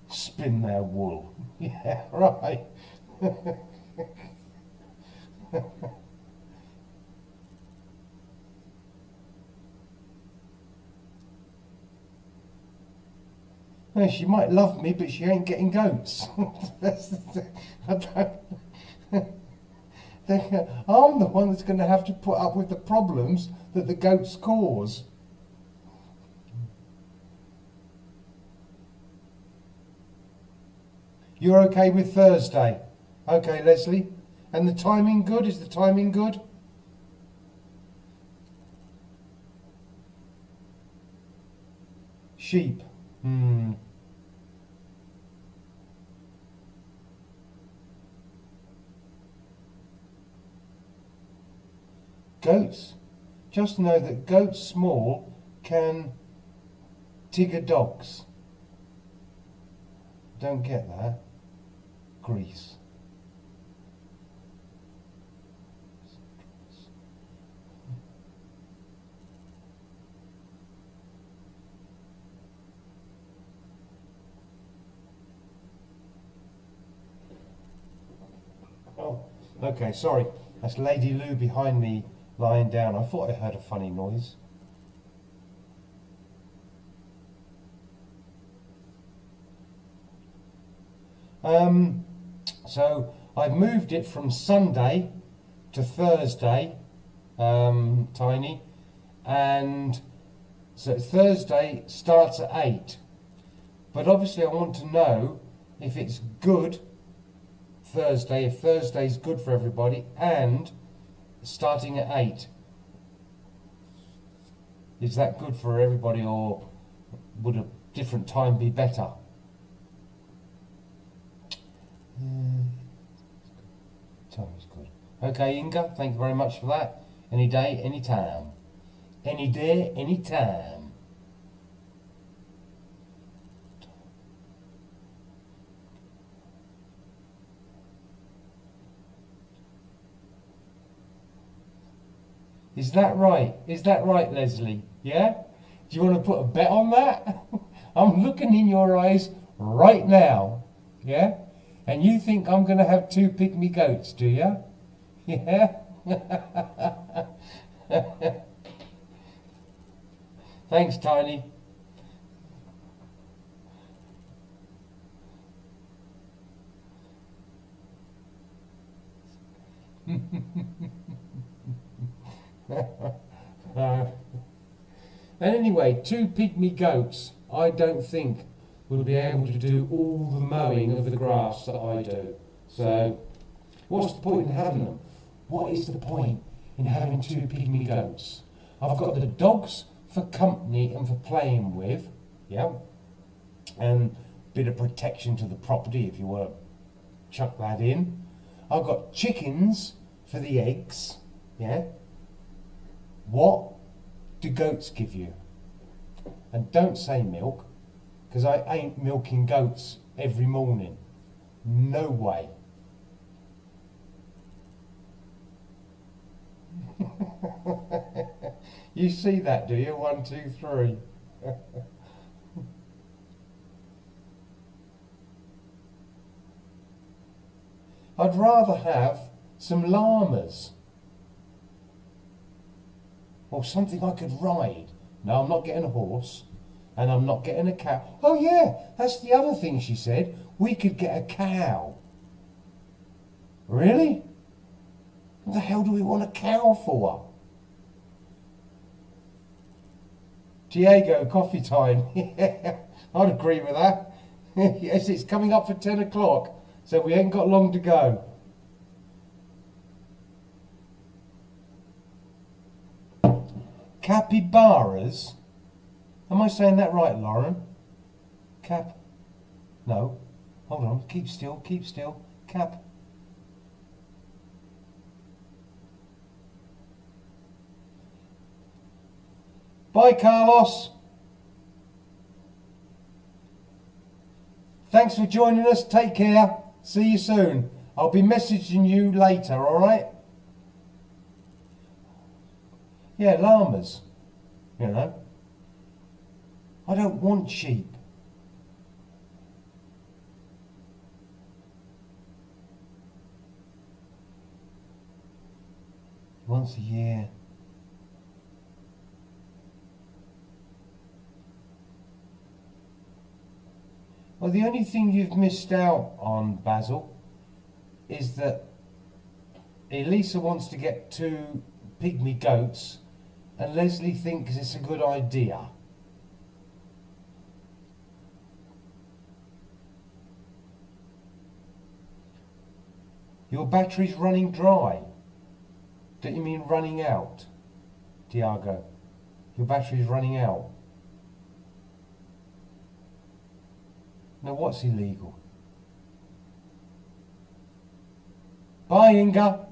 Spin their wool. Yeah, right. Well, she might love me, but she ain't getting goats. I don't. I'm the one that's going to have to put up with the problems that the goats cause. You're okay with Thursday? Okay, Leslie. And the timing good? Is the timing good? Sheep. Goats. Just know that goats small can tigger dogs. Don't get that. Grease. Oh, okay, sorry. That's Lady Lou behind me lying down. I thought I heard a funny noise. So I've moved it from Sunday to Thursday, Tiny, and so Thursday starts at 8. But obviously I want to know if it's good Thursday, if Thursday's good for everybody, and starting at 8. Is that good for everybody, or would a different time be better? Time's good. Okay, Inga, thank you very much for that. Any day, any time. Any day, any time. Is that right? Is that right, Leslie? Yeah? Do you want to put a bet on that? I'm looking in your eyes right now. Yeah? And you think I'm going to have 2 pygmy goats, do you? Yeah? Thanks, Tiny. And anyway, 2 pygmy goats, I don't think will be able to do all the mowing of the grass that I do. So, what's the point in having them? What is the point in having 2 pygmy goats? I've got the dogs for company and for playing with, yeah, and a bit of protection to the property if you want to chuck that in. I've got chickens for the eggs, yeah. What do goats give you? And don't say milk, because I ain't milking goats every morning. No way. You see that, do you? 1, 2, 3. I'd rather have some llamas. Or something I could ride. No, I'm not getting a horse. And I'm not getting a cow. Oh yeah, that's the other thing she said. We could get a cow. Really? What the hell do we want a cow for? Diego, coffee time. Yeah, I'd agree with that. Yes, it's coming up for 10 o'clock. So we ain't got long to go. Capybaras? Am I saying that right, Lauren? Cap. No. Hold on. Keep still. Keep still. Cap. Bye, Carlos. Thanks for joining us. Take care. See you soon. I'll be messaging you later, alright? Yeah, llamas. You know. I don't want sheep. Once a year. Well, the only thing you've missed out on, Basil, is that Elisa wants to get 2 pygmy goats and Leslie thinks it's a good idea. Your battery's running dry. Don't you mean running out, Tiago? Your battery's running out. Now what's illegal? Bye, Inga.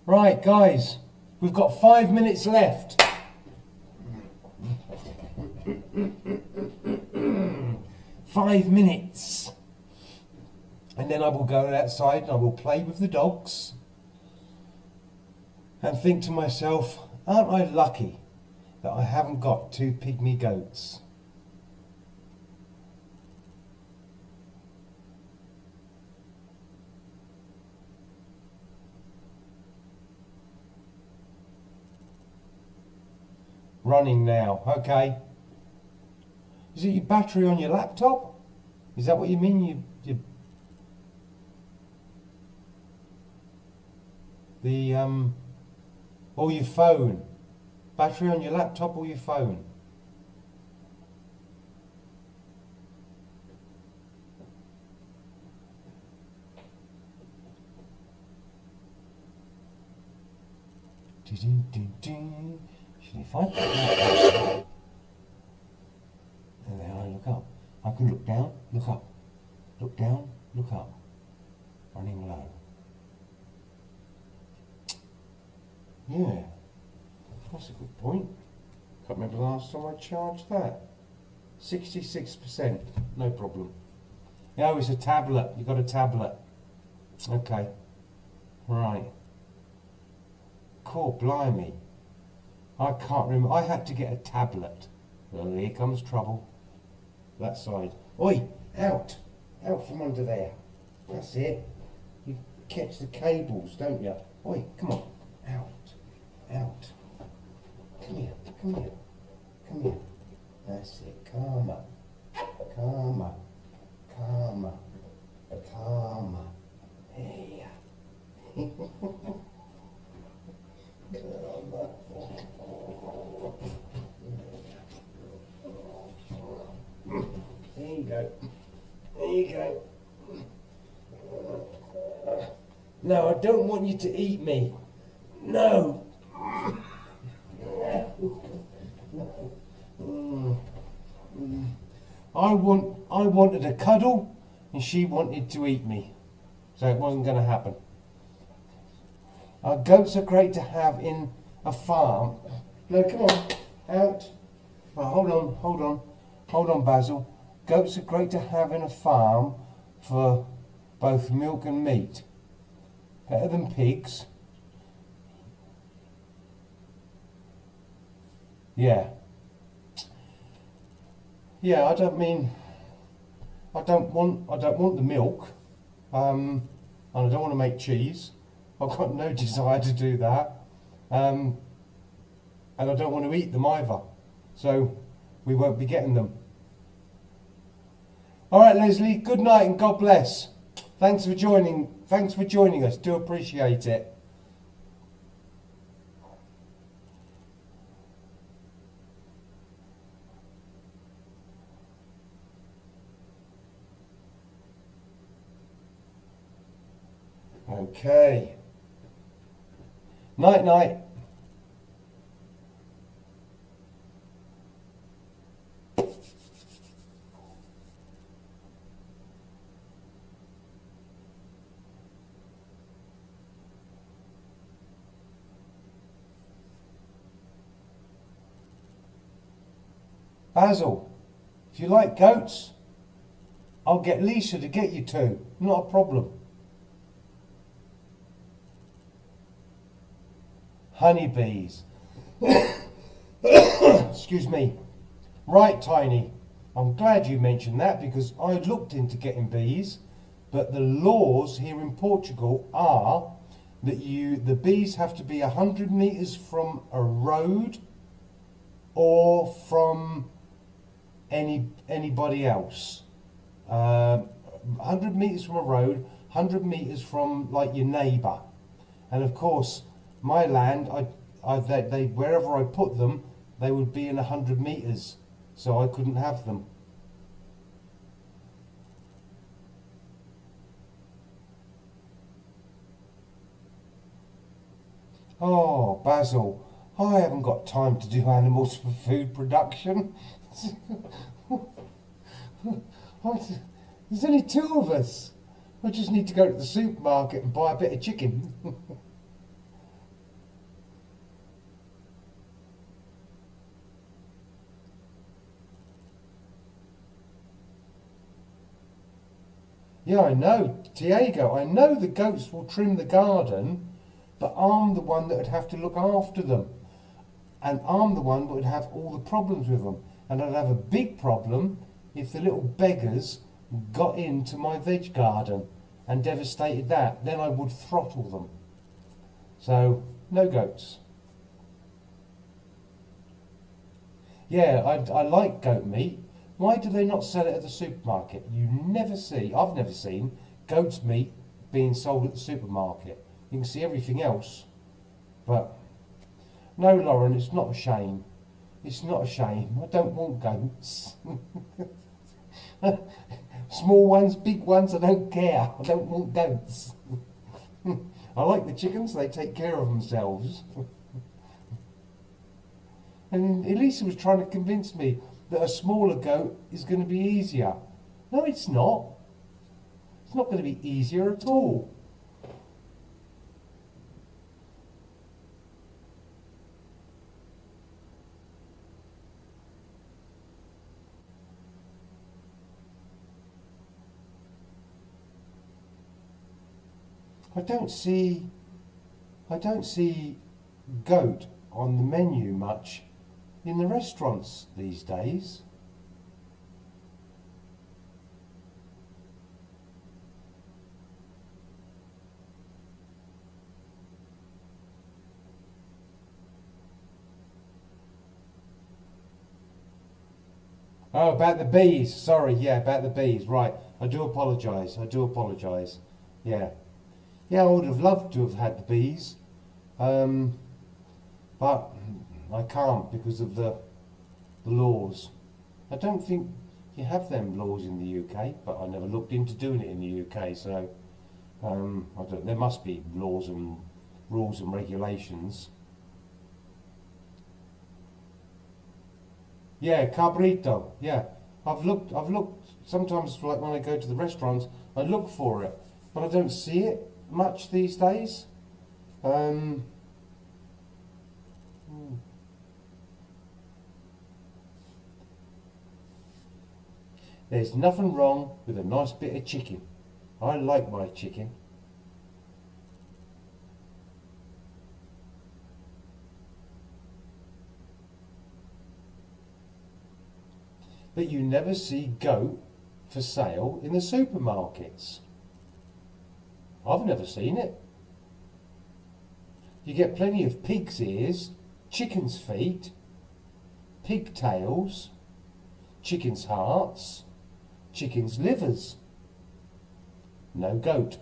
Right, guys, we've got 5 minutes left. 5 minutes. And then I will go outside and I will play with the dogs and think to myself, aren't I lucky that I haven't got 2 pygmy goats? Running now, okay. Is it your battery on your laptop? Is that what you mean? Or your phone? Battery on your laptop or your phone? Should I find that? And then I look up. I can look down, look up. Look down, look up. Running low. Yeah, that's a good point. Can't remember the last time I charged that. 66%, no problem. Oh, it's a tablet. You got a tablet. Okay. Right. Cool, blimey. I can't remember. I had to get a tablet. Well, here comes trouble. That side. Oi, out. Out from under there. That's it. You catch the cables, don't you? Oi, come on. Out. Out. Come here. Come here. Come here. That's it. Calmer. Calmer. Calmer. Calmer. There. Calmer. There you go. There you go. No, I don't want you to eat me. No. I wanted a cuddle and she wanted to eat me. So it wasn't going to happen. Goats are great to have in a farm. No, come on. Out. Well, hold on, Basil. Goats are great to have in a farm for both milk and meat. Better than pigs. Yeah. Yeah, I don't want the milk. And I don't want to make cheese. I've got no desire to do that. And I don't want to eat them either. So we won't be getting them. Alright, Leslie, good night and God bless. Thanks for joining us. Do appreciate it. Okay. Night night. Basil, if you like goats, I'll get Lisa to get you two. Not a problem. Honeybees. Excuse me. Right, Tiny. I'm glad you mentioned that because I looked into getting bees, but the laws here in Portugal are that the bees have to be 100 metres from a road or from anybody else. 100 metres from a road, 100 metres from like your neighbour. And of course, my land, they wherever I put them, they would be in 100 metres, so I couldn't have them. Oh, Basil, I haven't got time to do animals for food production. There's only two of us. I just need to go to the supermarket and buy a bit of chicken. Yeah, I know, Diego, I know the goats will trim the garden, but I'm the one that would have to look after them. And I'm the one that would have all the problems with them. And I'd have a big problem if the little beggars got into my veg garden and devastated that. Then I would throttle them. So, no goats. Yeah, I like goat meat. Why do they not sell it at the supermarket? I've never seen goat's meat being sold at the supermarket. You can see everything else, but no, Lauren, it's not a shame. It's not a shame. I don't want goats. Small ones, big ones, I don't care. I don't want goats. I like the chickens, they take care of themselves. And Elisa was trying to convince me that a smaller goat is going to be easier. No, it's not. It's not going to be easier at all. I don't see goat on the menu much in the restaurants these days. Oh, about the bees. Sorry, yeah, about the bees. Right. I do apologise. Yeah. Yeah, I would have loved to have had the bees. But I can't because of the laws. I don't think you have them laws in the UK, but I never looked into doing it in the UK, so there must be laws and rules and regulations. Yeah, cabrito. Yeah, I've looked. Sometimes, like when I go to the restaurants, I look for it, but I don't see it much these days. There's nothing wrong with a nice bit of chicken. I like my chicken. But you never see goat for sale in the supermarkets. I've never seen it. You get plenty of pig's ears, chicken's feet, pigtails, chicken's hearts, chicken's livers. No goat.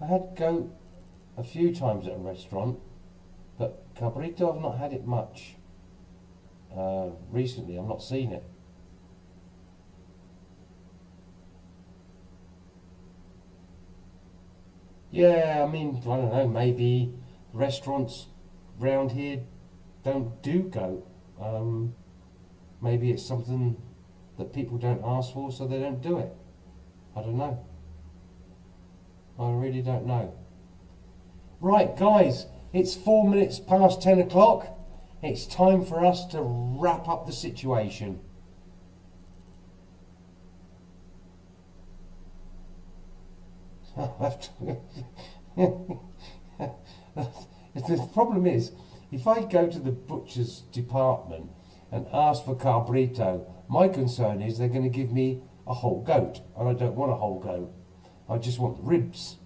I had goat a few times at a restaurant, but cabrito I've not had it much. Recently I've not seen it. Yeah, I mean, I don't know, maybe restaurants round here don't do goat.
Maybe it's something that people don't ask for, so they don't do it. I don't know. I really don't know. Right, guys, it's 4 minutes past 10 o'clock. It's time for us to wrap up the situation. The problem is, if I go to the butcher's department and ask for cabrito, my concern is they're going to give me a whole goat, and I don't want a whole goat. I just want the ribs.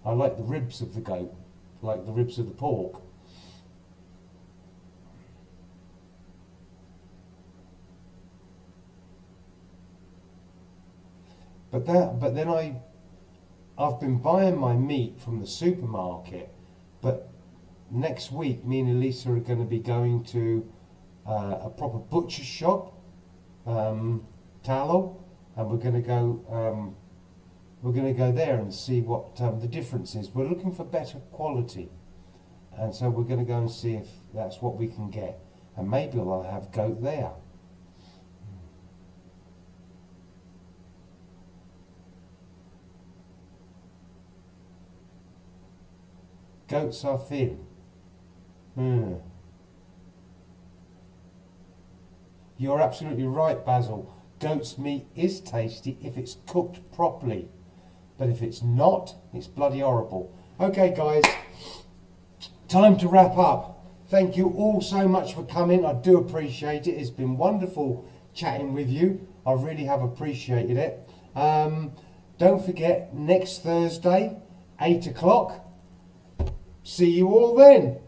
I like the ribs of the goat, like the ribs of the pork. But then I've been buying my meat from the supermarket, but next week me and Elisa are going to be going to a proper butcher shop, Tallow, and we're going to go there and see what the difference is. We're looking for better quality, and so we're going to go and see if that's what we can get, and maybe I'll have goat there. Goats are thin. You're absolutely right, Basil. Goat's meat is tasty if it's cooked properly. But if it's not, it's bloody horrible. Okay, guys, time to wrap up. Thank you all so much for coming. I do appreciate it. It's been wonderful chatting with you. I really have appreciated it. Don't forget, next Thursday, 8 o'clock. See you all then.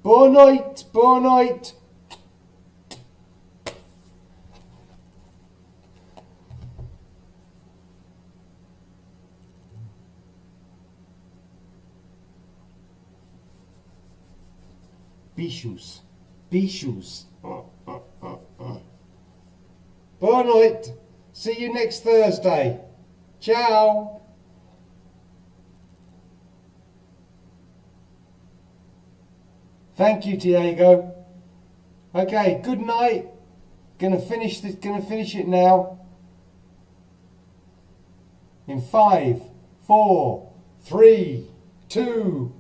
Bon night, bon night. Bichos, bichos. Bon night. See you next Thursday. Ciao. Thank you, Diego. Okay, good night. Gonna finish it now. In 5, 4, 3, 2.